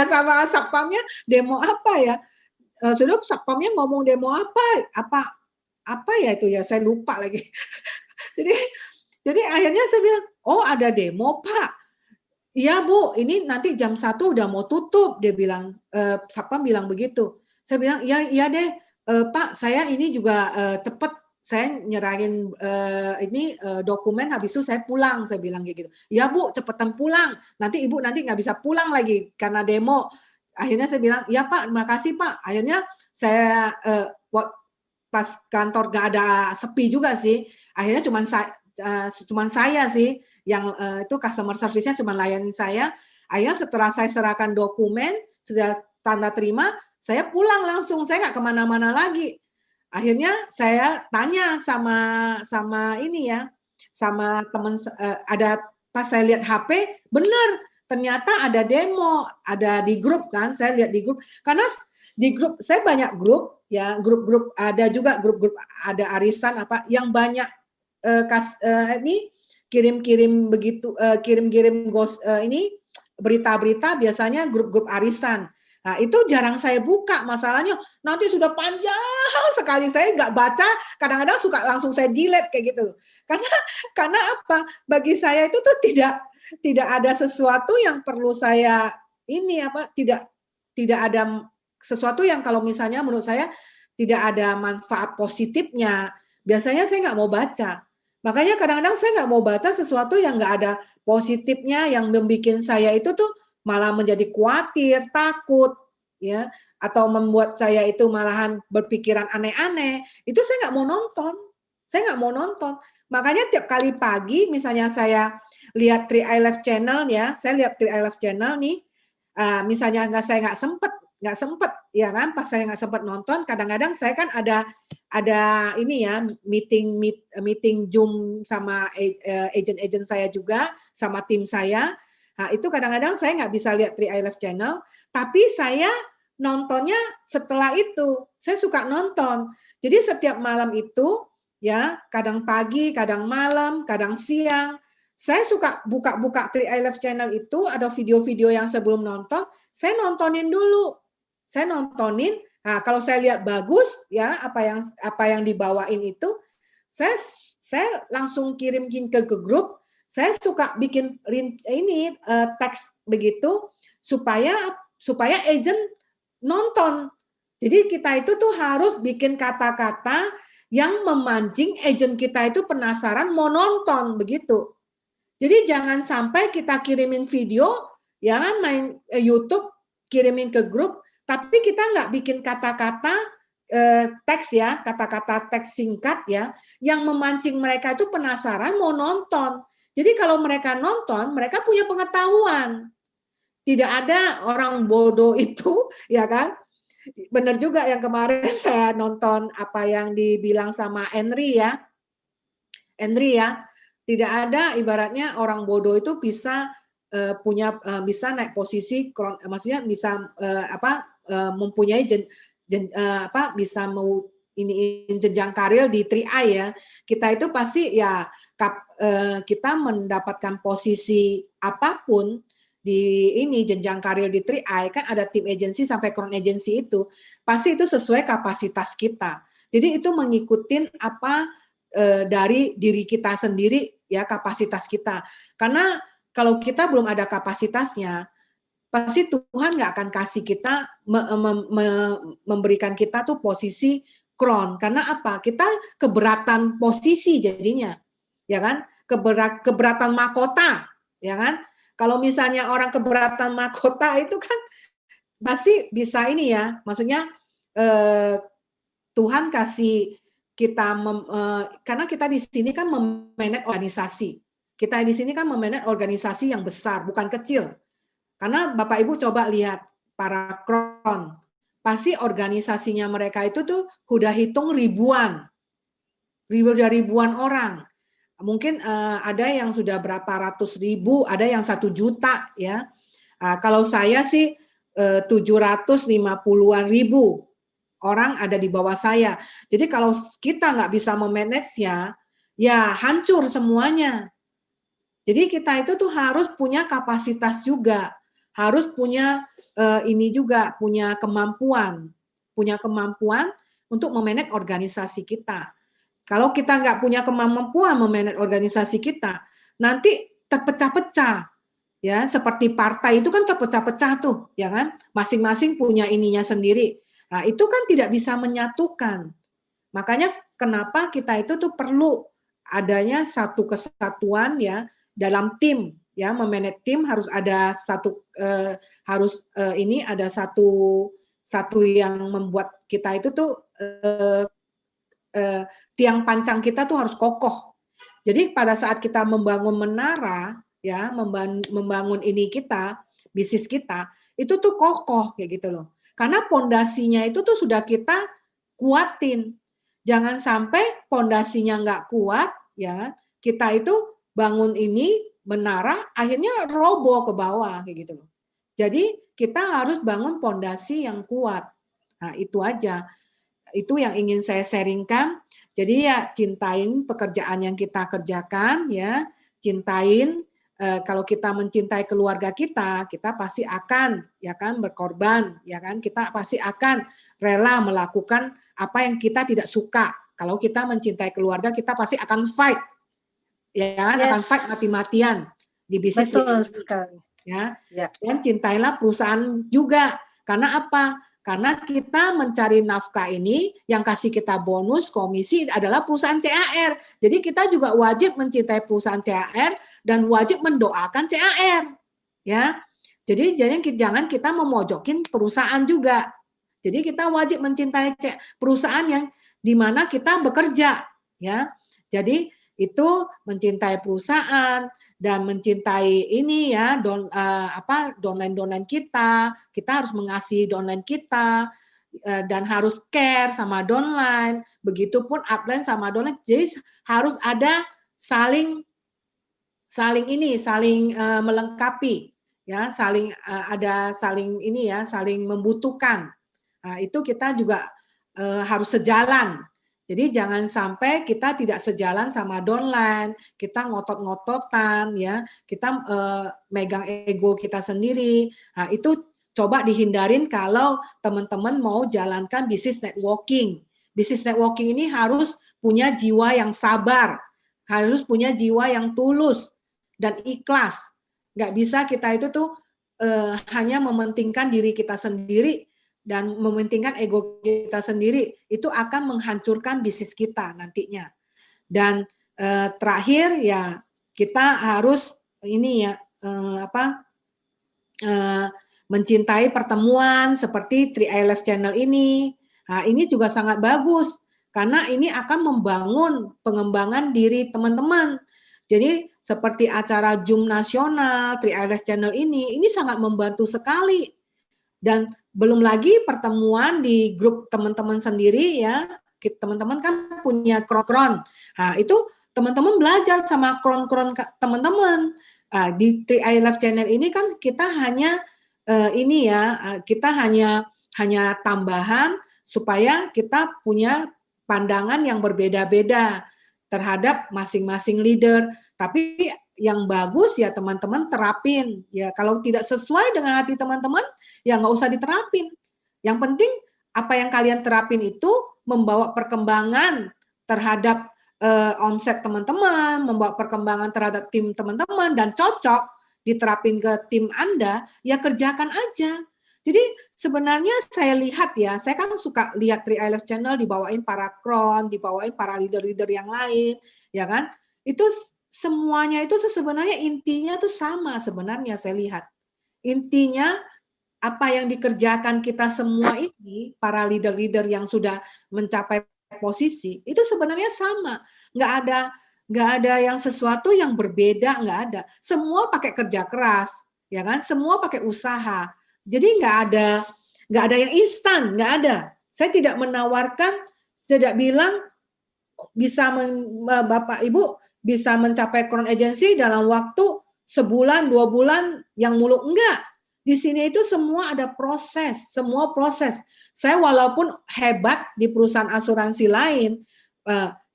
sama Satpamnya, demo apa ya? Sudah Satpamnya ngomong demo apa ya itu ya? Saya lupa lagi. Jadi akhirnya saya bilang, oh ada demo Pak. Iya Bu, ini nanti jam 1 udah mau tutup. Dia bilang, Satpam bilang begitu. Saya bilang, iya deh Pak, saya ini juga cepet. Saya nyerahin dokumen, habis itu saya pulang. Saya bilang kayak gitu. Ya Bu, cepetan pulang. Nanti Ibu nggak bisa pulang lagi karena demo. Akhirnya saya bilang, ya Pak, makasih Pak. Akhirnya saya pas kantor nggak ada sepi juga sih. Akhirnya cuman saya sih yang itu customer service-nya cuma layanin saya. Akhirnya setelah saya serahkan dokumen, sudah tanda terima, saya pulang langsung, saya nggak kemana-mana lagi. Akhirnya saya tanya sama ini ya, sama teman, ada pas saya lihat HP, benar ternyata ada demo, ada di grup kan, saya lihat di grup, karena di grup saya banyak grup ya, grup-grup ada juga grup-grup ada arisan apa yang banyak ini kirim-kirim begitu, kirim-kirim ini berita-berita biasanya grup-grup arisan. Nah itu jarang saya buka, masalahnya nanti sudah panjang sekali, saya nggak baca, kadang-kadang suka langsung saya delete kayak gitu. Karena apa? Bagi saya itu tuh tidak ada sesuatu yang perlu saya ini apa, tidak ada sesuatu yang kalau misalnya menurut saya tidak ada manfaat positifnya, biasanya saya nggak mau baca. Makanya kadang-kadang saya nggak mau baca sesuatu yang nggak ada positifnya, yang membuat saya itu tuh malah menjadi khawatir, takut, ya, atau membuat saya itu malahan berpikiran aneh-aneh. Itu saya nggak mau nonton. Saya nggak mau nonton. Makanya tiap kali pagi, misalnya saya lihat 3i Live Channel ya, saya lihat 3i Live Channel nih, misalnya saya nggak sempet, ya kan, pas saya nggak sempet nonton, kadang-kadang saya kan ada ini ya, meeting Zoom sama agent-agent saya juga, sama tim saya. Nah, itu kadang-kadang saya nggak bisa lihat 3i Live Channel, tapi saya nontonnya setelah itu. Saya suka nonton. Jadi setiap malam itu, ya, kadang pagi, kadang malam, kadang siang, saya suka buka 3i Live Channel itu, ada video-video yang sebelum nonton, saya nontonin dulu. Saya nontonin, nah kalau saya lihat bagus, ya, apa yang dibawain itu, saya langsung kirimkin ke grup. Saya suka bikin ini teks begitu supaya agent nonton. Jadi kita itu tuh harus bikin kata-kata yang memancing agent kita itu penasaran mau nonton begitu. Jadi jangan sampai kita kirimin video, ya kan, main YouTube, kirimin ke grup, tapi kita nggak bikin kata-kata teks ya, kata-kata teks singkat ya, yang memancing mereka itu penasaran mau nonton. Jadi kalau mereka nonton, mereka punya pengetahuan. Tidak ada orang bodoh itu, ya kan? Benar juga yang kemarin saya nonton apa yang dibilang sama Henry ya. Tidak ada ibaratnya orang bodoh itu bisa bisa naik posisi, maksudnya bisa mempunyai bisa mau ini jenjang karir di 3i ya. Kita itu pasti ya kita mendapatkan posisi apapun di ini jenjang karir di 3i, kan ada tim agency sampai crown agency itu pasti itu sesuai kapasitas kita. Jadi itu mengikutin apa dari diri kita sendiri ya, kapasitas kita. Karena kalau kita belum ada kapasitasnya, pasti Tuhan nggak akan kasih kita memberikan kita tuh posisi crown. Karena apa? Kita keberatan posisi jadinya, ya kan? Keberatan mahkota, ya kan? Kalau misalnya orang keberatan mahkota itu kan pasti bisa ini ya, maksudnya Tuhan kasih kita karena kita di sini kan memanage organisasi. Kita di sini kan memanage organisasi yang besar, bukan kecil. Karena Bapak Ibu coba lihat para crown, pasti organisasinya mereka itu tuh udah hitung ribuan orang. Mungkin ada yang sudah berapa ratus ribu, ada yang 1 juta ya. Kalau saya sih 750-an ribu orang ada di bawah saya. Jadi kalau kita nggak bisa memanage-nya, ya hancur semuanya. Jadi kita itu tuh harus punya kapasitas juga, harus punya ini juga, punya kemampuan untuk memanage organisasi kita. Kalau kita nggak punya kemampuan memanage organisasi kita, nanti terpecah-pecah. Ya, seperti partai itu kan terpecah-pecah tuh, ya kan? Masing-masing punya ininya sendiri. Nah, itu kan tidak bisa menyatukan. Makanya kenapa kita itu tuh perlu adanya satu kesatuan ya dalam tim ya, memanage tim harus ada satu ada satu yang membuat kita itu tuh tiang pancang kita tuh harus kokoh. Jadi pada saat kita membangun menara ya, membangun ini kita, bisnis kita, itu tuh kokoh kayak gitu loh. Karena pondasinya itu tuh sudah kita kuatin. Jangan sampai pondasinya nggak kuat, ya kita itu bangun ini menara, akhirnya roboh ke bawah kayak gitu loh. Jadi kita harus bangun pondasi yang kuat. Nah itu aja. Itu yang ingin saya sharingkan. Jadi ya cintain pekerjaan yang kita kerjakan, ya cintain. Kalau kita mencintai keluarga kita pasti akan ya kan berkorban, ya kan, kita pasti akan rela melakukan apa yang kita tidak suka. Kalau kita mencintai keluarga, kita pasti akan fight, ya kan, akan fight mati-matian di bisnis. Betul sekali. Ya. Dan cintailah perusahaan juga. Karena apa? Karena kita mencari nafkah ini, yang kasih kita bonus, komisi adalah perusahaan CAR. Jadi kita juga wajib mencintai perusahaan CAR dan wajib mendoakan CAR. Ya, jadi jangan kita memojokin perusahaan juga. Jadi kita wajib mencintai perusahaan yang di mana kita bekerja. Ya, jadi itu mencintai perusahaan dan mencintai ini ya downline kita harus mengasihi downline kita dan harus care sama downline, begitupun upline sama downline. Jadi harus ada saling melengkapi ya, saling membutuhkan. Nah, itu kita juga harus sejalan. Jadi jangan sampai kita tidak sejalan sama downline, kita ngotot-ngototan ya, kita megang ego kita sendiri. Nah, itu coba dihindarin kalau teman-teman mau jalankan bisnis networking. Bisnis networking ini harus punya jiwa yang sabar, harus punya jiwa yang tulus dan ikhlas. Nggak bisa kita itu tuh hanya mementingkan diri kita sendiri dan mementingkan ego kita sendiri, itu akan menghancurkan bisnis kita nantinya. Dan terakhir ya kita harus ini ya mencintai pertemuan seperti 3i Live Channel ini. Nah, ini juga sangat bagus karena ini akan membangun pengembangan diri teman-teman. Jadi seperti acara Zoom nasional 3i Live Channel ini sangat membantu sekali. Dan belum lagi pertemuan di grup teman-teman sendiri ya, teman-teman kan punya kron-kron. Nah, itu teman-teman belajar sama kron-kron teman-teman. Di 3i Live Channel ini kan kita hanya kita hanya tambahan supaya kita punya pandangan yang berbeda-beda terhadap masing-masing leader. Tapi yang bagus ya teman-teman terapin. Ya kalau tidak sesuai dengan hati teman-teman, ya nggak usah diterapin. Yang penting apa yang kalian terapin itu membawa perkembangan terhadap omset teman-teman, membawa perkembangan terhadap tim teman-teman, dan cocok diterapin ke tim Anda, ya kerjakan aja. Jadi sebenarnya saya lihat ya, saya kan suka lihat 3i Live Channel dibawain para kron, dibawain para leader-leader yang lain, ya kan? Itu semuanya itu sebenarnya intinya tuh sama sebenarnya saya lihat. Intinya apa yang dikerjakan kita semua ini, para leader-leader yang sudah mencapai posisi, itu sebenarnya sama. Nggak ada yang sesuatu yang berbeda, nggak ada. Semua pakai kerja keras, ya kan? Semua pakai usaha. Jadi nggak ada yang instan, nggak ada. Saya tidak menawarkan, tidak bilang bisa Bapak Ibu bisa mencapai crown agency dalam waktu sebulan, 2 bulan yang muluk, enggak. Di sini itu semua ada proses, semua proses. Saya walaupun hebat di perusahaan asuransi lain,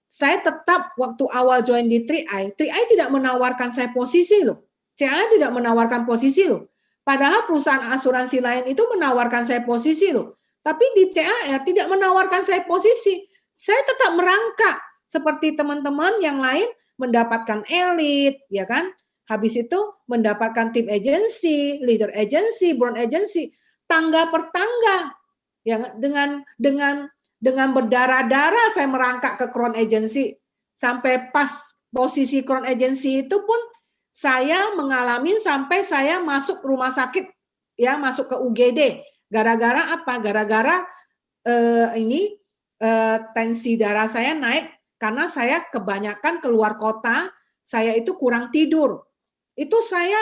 saya tetap waktu awal join di 3i tidak menawarkan saya posisi loh. CAI tidak menawarkan posisi loh. Padahal perusahaan asuransi lain itu menawarkan saya posisi loh. Tapi di CAR tidak menawarkan saya posisi. Saya tetap merangkak seperti teman-teman yang lain mendapatkan elit, ya kan? Habis itu mendapatkan tim agency, leader agency, brown agency, tangga per tangga. Ya, dengan berdarah-darah saya merangkak ke crown agency. Sampai pas posisi crown agency itu pun saya mengalami sampai saya masuk rumah sakit, ya, masuk ke UGD. Gara-gara apa? Gara-gara tensi darah saya naik karena saya kebanyakan keluar kota, saya itu kurang tidur. Itu saya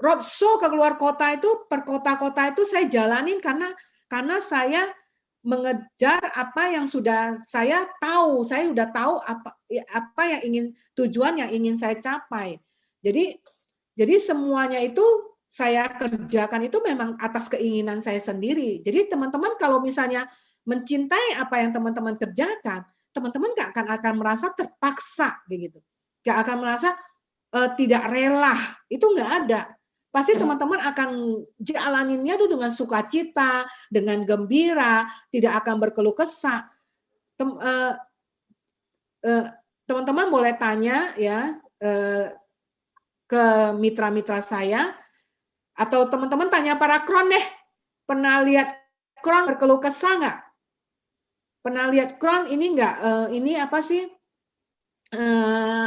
roadshow ke keluar kota itu, per kota-kota itu saya jalanin karena saya mengejar apa yang sudah saya tahu. Saya sudah tahu apa yang tujuan yang ingin saya capai. Jadi semuanya itu saya kerjakan itu memang atas keinginan saya sendiri. Jadi teman-teman kalau misalnya mencintai apa yang teman-teman kerjakan, teman-teman nggak akan merasa terpaksa begitu, nggak akan merasa tidak rela, itu nggak ada. Pasti teman-teman akan jalaninnya tuh dengan sukacita, dengan gembira, tidak akan berkeluh kesah. Teman-teman boleh tanya ya ke mitra-mitra saya, atau teman-teman tanya para kron deh, pernah lihat Crohn berkeluh kesah nggak? Pernah lihat Crohn ini nggak? Ini apa sih?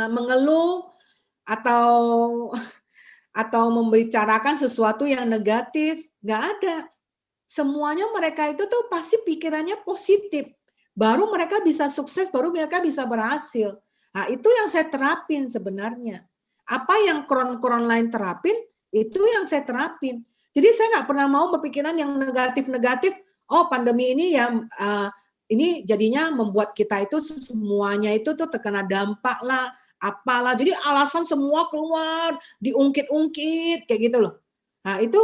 Mengeluh atau membicarakan sesuatu yang negatif? Nggak ada. Semuanya mereka itu tuh pasti pikirannya positif. Baru mereka bisa sukses, baru mereka bisa berhasil. Nah, itu yang saya terapin sebenarnya. Apa yang Crohn lain terapin, itu yang saya terapin. Jadi saya nggak pernah mau berpikiran yang negatif-negatif. Oh, pandemi ini ya, ini jadinya membuat kita itu semuanya itu tuh terkena dampak lah, apalah. Jadi alasan semua keluar, diungkit-ungkit kayak gitu loh. Nah, itu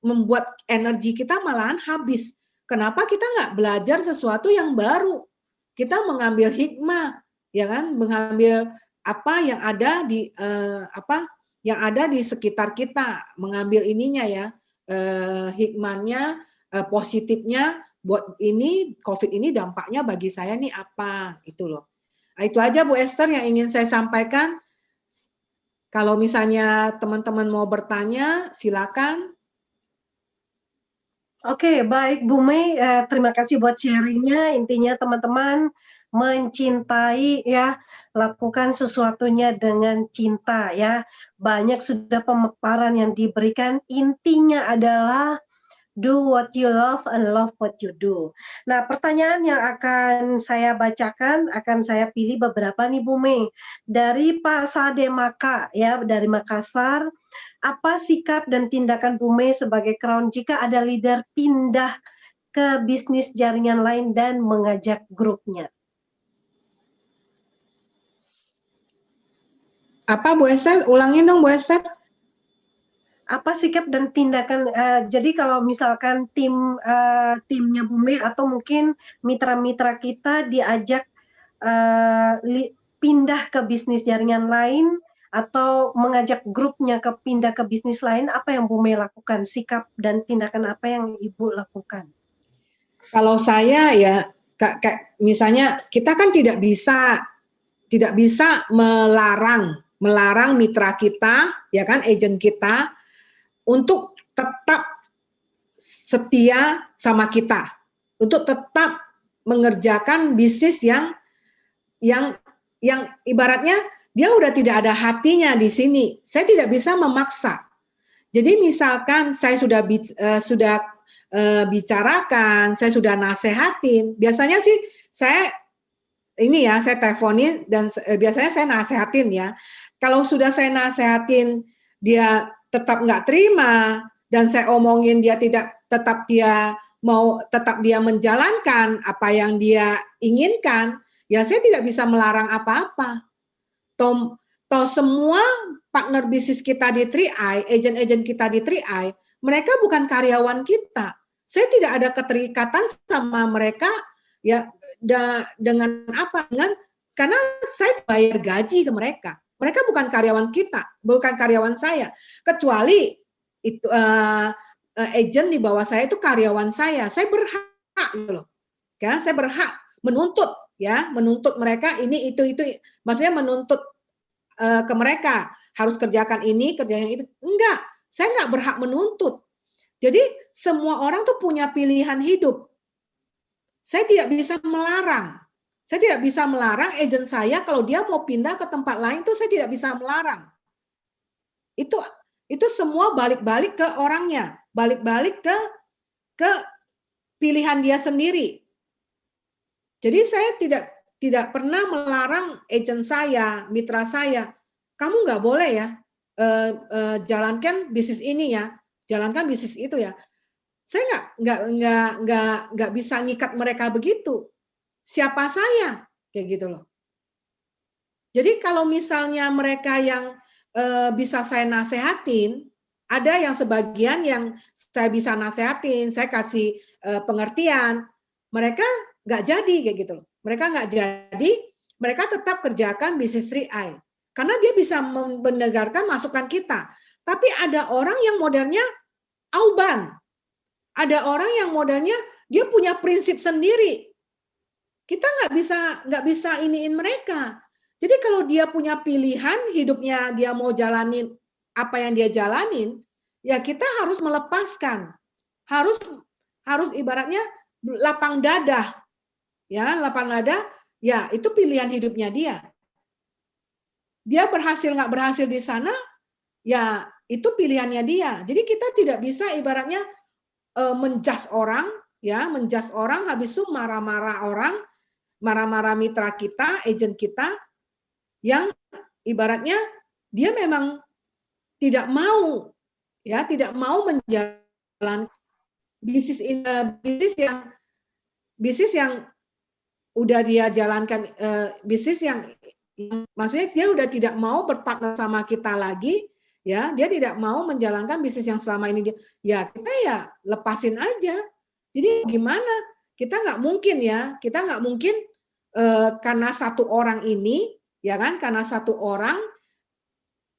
membuat energi kita malahan habis. Kenapa kita nggak belajar sesuatu yang baru? Kita mengambil hikmah, ya kan? Mengambil apa yang ada di sekitar kita, mengambil ininya ya, hikmahnya, positifnya. Buat ini COVID ini dampaknya bagi saya nih apa? Itu loh. Nah, itu aja Bu Esther yang ingin saya sampaikan. Kalau misalnya teman-teman mau bertanya, silakan. Oke, baik Bu Mei, terima kasih buat sharingnya. Intinya teman-teman mencintai ya, lakukan sesuatunya dengan cinta ya. Banyak sudah pemaparan yang diberikan, intinya adalah do what you love and love what you do. Nah, pertanyaan yang akan saya bacakan, akan saya pilih beberapa nih Bu Mei. Dari Pak Sademaka ya, dari Makassar. Apa sikap dan tindakan Bu Mei sebagai Crown jika ada leader pindah ke bisnis jaringan lain dan mengajak grupnya? Apa Bu Esther? Ulangin dong Bu Esther. Apa sikap dan tindakan, jadi kalau misalkan timnya Bu Mei atau mungkin mitra-mitra kita diajak pindah ke bisnis jaringan lain atau mengajak grupnya pindah ke bisnis lain, apa yang Bu Mei lakukan? Sikap dan tindakan apa yang Ibu lakukan? Kalau saya ya, kayak misalnya kita kan tidak bisa melarang mitra kita, ya kan, agent kita untuk tetap setia sama kita, untuk tetap mengerjakan bisnis yang ibaratnya dia udah tidak ada hatinya di sini. Saya tidak bisa memaksa. Jadi misalkan saya sudah bicarakan, saya sudah nasehatin, biasanya sih saya teleponin dan biasanya saya nasehatin ya. Kalau sudah saya nasehatin dia tetap nggak terima dan saya omongin dia tetap dia menjalankan apa yang dia inginkan, ya saya tidak bisa melarang apa-apa. Toh semua partner bisnis kita di 3i, agent-agent kita di 3i, mereka bukan karyawan kita. Saya tidak ada keterikatan sama mereka ya dengan apa? Karena saya bayar gaji ke mereka. Mereka bukan karyawan kita, bukan karyawan saya. Kecuali itu agent di bawah saya itu karyawan saya. Saya berhak gitu loh. Kan? Saya berhak menuntut mereka ini itu. Maksudnya menuntut ke mereka harus kerjakan ini, kerjakan itu. Enggak, saya enggak berhak menuntut. Jadi semua orang tuh punya pilihan hidup. Saya tidak bisa melarang. Saya tidak bisa melarang agent saya kalau dia mau pindah ke tempat lain tuh saya tidak bisa melarang. Itu semua balik-balik ke orangnya, balik-balik ke pilihan dia sendiri. Jadi saya tidak pernah melarang agent saya, mitra saya, kamu nggak boleh ya jalankan bisnis ini ya, jalankan bisnis itu ya. Saya nggak bisa ngikat mereka begitu. Siapa saya? Kayak gitu loh. Jadi kalau misalnya mereka yang bisa saya nasehatin, ada yang sebagian yang saya bisa nasehatin, saya kasih pengertian, mereka nggak jadi kayak gitu loh. Mereka nggak jadi, mereka tetap kerjakan bisnis 3i. Karena dia bisa mendengarkan masukan kita. Tapi ada orang yang modelnya auban. Ada orang yang modelnya dia punya prinsip sendiri. Kita nggak bisa iniin mereka. Jadi kalau dia punya pilihan hidupnya, dia mau jalanin apa yang dia jalanin, ya kita harus melepaskan. Harus harus ibaratnya lapang dada, ya lapang dada, ya itu pilihan hidupnya dia. Dia berhasil nggak berhasil di sana, ya itu pilihannya dia. Jadi kita tidak bisa ibaratnya menjudge orang, ya menjudge orang, habis itu marah-marah orang, marah-marah mitra kita, agent kita, yang ibaratnya dia memang tidak mau, ya tidak mau menjalankan bisnis yang udah dia jalankan, bisnis yang maksudnya dia udah tidak mau berpartner sama kita lagi, ya dia tidak mau menjalankan bisnis yang selama ini dia, ya kita ya lepasin aja. Jadi gimana? Kita nggak mungkin ya, kita nggak mungkin karena satu orang ini, ya kan, karena satu orang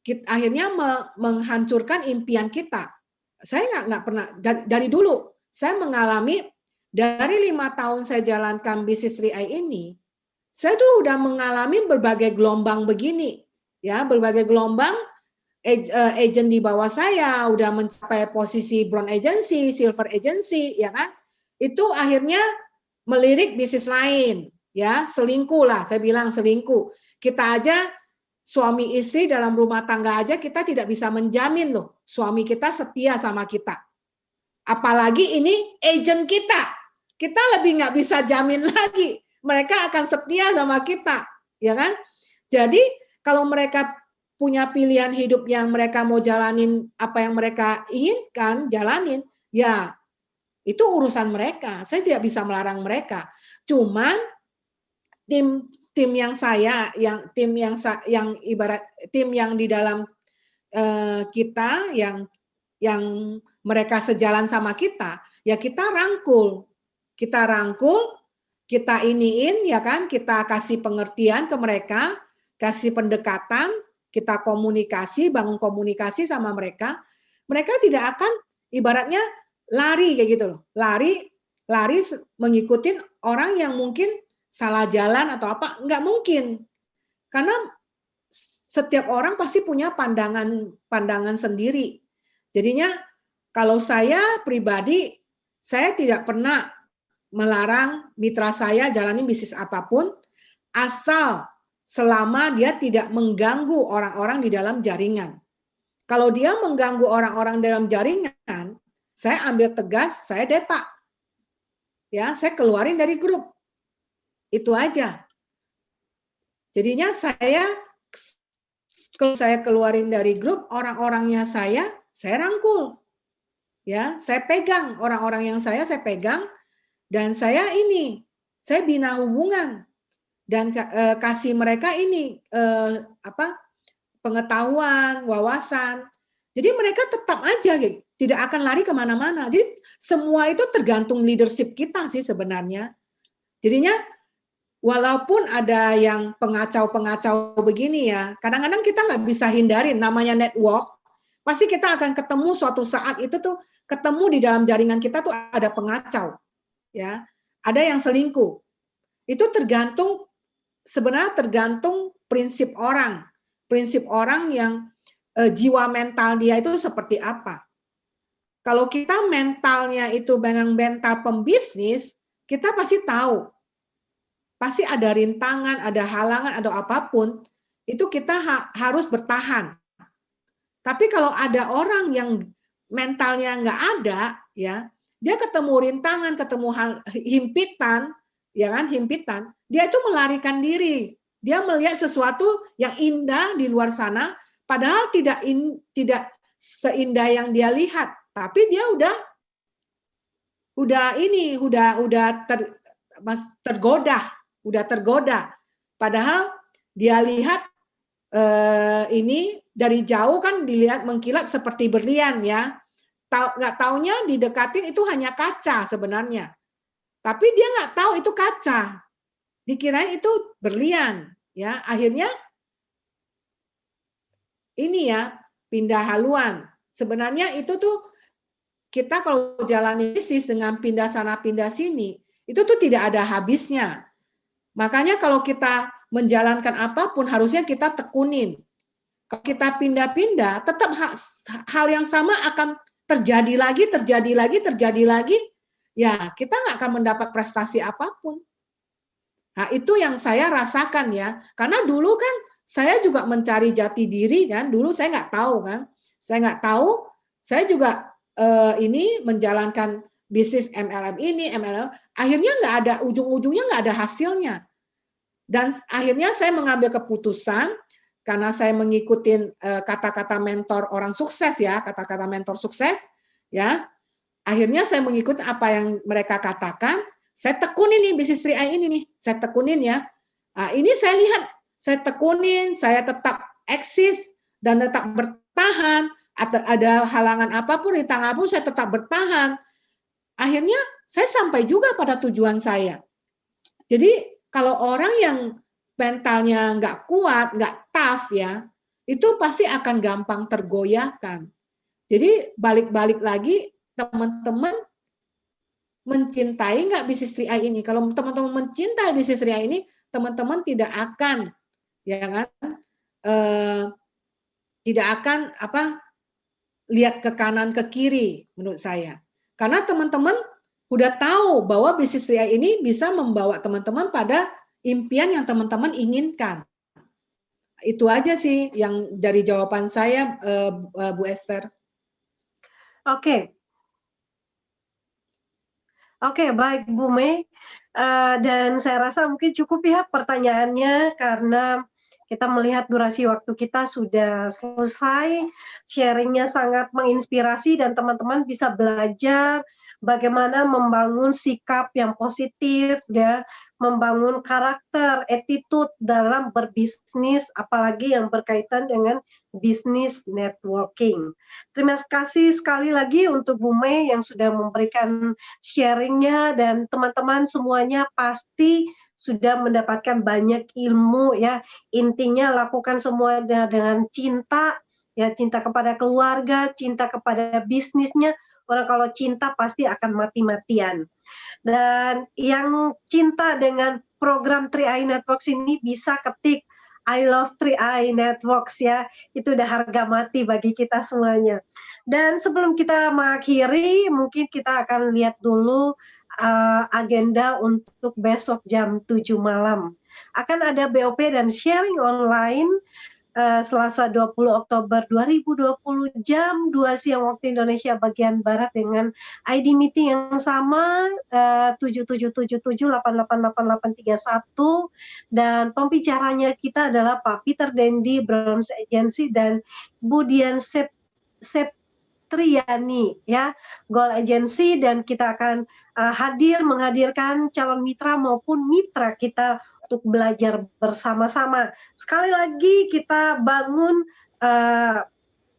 kita akhirnya menghancurkan impian kita. Saya nggak pernah dari dulu saya mengalami, dari 5 tahun saya jalankan bisnis 3i ini, saya tuh udah mengalami berbagai gelombang begini, ya berbagai gelombang. Agent di bawah saya udah mencapai posisi brown agency, silver agency, ya kan? Itu akhirnya melirik bisnis lain, ya selingkuh lah, saya bilang selingkuh. Kita aja suami istri dalam rumah tangga aja kita tidak bisa menjamin loh suami kita setia sama kita. Apalagi ini agent kita lebih nggak bisa jamin lagi mereka akan setia sama kita, ya kan? Jadi kalau mereka punya pilihan hidup yang mereka mau jalanin, apa yang mereka inginkan jalanin, ya itu urusan mereka. Saya tidak bisa melarang mereka. Cuman tim yang saya, tim yang di dalam kita yang mereka sejalan sama kita, ya kita rangkul, kita iniin, ya kan, kita kasih pengertian ke mereka, kasih pendekatan, kita komunikasi, bangun komunikasi sama mereka. Mereka tidak akan ibaratnya lari kayak gitu loh, lari mengikutin orang yang mungkin salah jalan atau apa, nggak mungkin, karena setiap orang pasti punya pandangan sendiri. Jadinya kalau saya pribadi, saya tidak pernah melarang mitra saya jalani bisnis apapun, asal selama dia tidak mengganggu orang-orang di dalam jaringan. Kalau dia mengganggu orang-orang dalam jaringan, saya ambil tegas, saya depak. Ya, saya keluarin dari grup. Itu aja. Jadinya kalau saya keluarin dari grup, orang-orangnya saya rangkul. Ya, saya pegang orang-orang yang saya pegang, dan saya bina hubungan dan kasih mereka pengetahuan, wawasan. Jadi mereka tetap aja tidak akan lari kemana-mana. Jadi semua itu tergantung leadership kita sih sebenarnya. Jadinya walaupun ada yang pengacau-pengacau begini ya, kadang-kadang kita nggak bisa hindarin, namanya network. Pasti kita akan ketemu suatu saat itu tuh, ketemu di dalam jaringan kita tuh ada pengacau, ya, ada yang selingkuh. Itu sebenarnya tergantung prinsip orang yang jiwa mental dia itu seperti apa. Kalau kita mentalnya itu mental pembisnis, kita pasti tahu. Pasti ada rintangan, ada halangan, ada apapun, itu kita harus bertahan. Tapi kalau ada orang yang mentalnya nggak ada, ya, dia ketemu rintangan, ketemu himpitan, ya kan, himpitan, dia itu melarikan diri. Dia melihat sesuatu yang indah di luar sana, padahal tidak seindah yang dia lihat. Tapi dia tergoda. Padahal dia lihat ini dari jauh kan dilihat mengkilat seperti berlian, ya. Nggak taunya didekatin itu hanya kaca sebenarnya. Tapi dia nggak tahu itu kaca. Dikirain itu berlian, ya. Akhirnya pindah haluan. Sebenarnya itu tuh kita kalau jalani bisnis dengan pindah sana pindah sini, itu tuh tidak ada habisnya. Makanya kalau kita menjalankan apapun harusnya kita tekunin. Kalau kita pindah-pindah, tetap hal yang sama akan terjadi lagi. ya kita nggak akan mendapat prestasi apapun. Nah, itu yang saya rasakan ya. Karena dulu kan saya juga mencari jati diri kan. Dulu saya nggak tahu kan. Saya nggak tahu. Saya juga ini menjalankan bisnis MLM ini, MLM. Akhirnya nggak ada ujung-ujungnya, nggak ada hasilnya. Dan akhirnya saya mengambil keputusan karena saya mengikuti kata-kata mentor orang sukses ya, kata-kata mentor sukses ya. Akhirnya saya mengikuti apa yang mereka katakan. Saya tekunin nih bisnis 3i ini nih, saya tekunin ya. Nah, ini saya lihat, saya tekunin, saya tetap eksis dan tetap bertahan. Atau ada halangan apapun di tengah pun saya tetap bertahan. Akhirnya saya sampai juga pada tujuan saya. Jadi kalau orang yang mentalnya nggak kuat, nggak tough ya, itu pasti akan gampang tergoyahkan. Jadi balik-balik lagi teman-teman mencintai nggak bisnis 3i ini? Kalau teman-teman mencintai bisnis 3i ini, teman-teman tidak akan, ya kan, tidak akan lihat ke kanan ke kiri, menurut saya. Karena teman-teman udah tahu bahwa bisnis 3i ini bisa membawa teman-teman pada impian yang teman-teman inginkan. Itu aja sih yang dari jawaban saya, Bu Esther. Oke. Oke, baik Bu Mei. Dan saya rasa mungkin cukup ya pertanyaannya karena kita melihat durasi waktu kita sudah selesai. Sharingnya sangat menginspirasi dan teman-teman bisa belajar bagaimana membangun sikap yang positif, ya, membangun karakter, attitude dalam berbisnis, apalagi yang berkaitan dengan bisnis networking. Terima kasih sekali lagi untuk Bu Mei yang sudah memberikan sharingnya dan teman-teman semuanya pasti sudah mendapatkan banyak ilmu ya. Intinya lakukan semua dengan cinta, ya, cinta kepada keluarga, cinta kepada bisnisnya. Orang kalau cinta pasti akan mati-matian. Dan yang cinta dengan program 3i Networks ini bisa ketik I love 3i Networks ya. Itu udah harga mati bagi kita semuanya. Dan sebelum kita mengakhiri, mungkin kita akan lihat dulu agenda untuk besok jam 7 malam. Akan ada BOP dan sharing online Selasa 20 Oktober 2020 jam 2 siang waktu Indonesia bagian Barat dengan ID meeting yang sama 7777888831 dan pembicaranya kita adalah Pak Peter Dendi Browns Agency dan Bu Dian Septriani ya Goal Agency, dan kita akan menghadirkan calon mitra maupun mitra kita untuk belajar bersama-sama. Sekali lagi kita bangun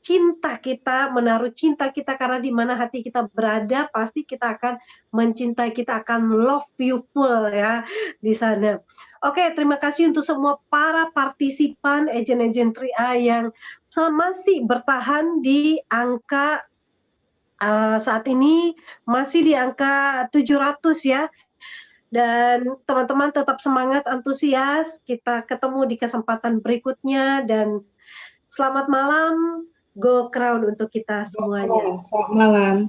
cinta kita, menaruh cinta kita, karena di mana hati kita berada pasti kita akan mencintai, kita akan love you full ya di sana. Oke, terima kasih untuk semua para partisipan agen-agen 3i yang masih bertahan di angka saat ini masih di angka 700 ya. Dan teman-teman tetap semangat, antusias. Kita ketemu di kesempatan berikutnya dan selamat malam. Go Crown untuk kita semuanya. Selamat malam.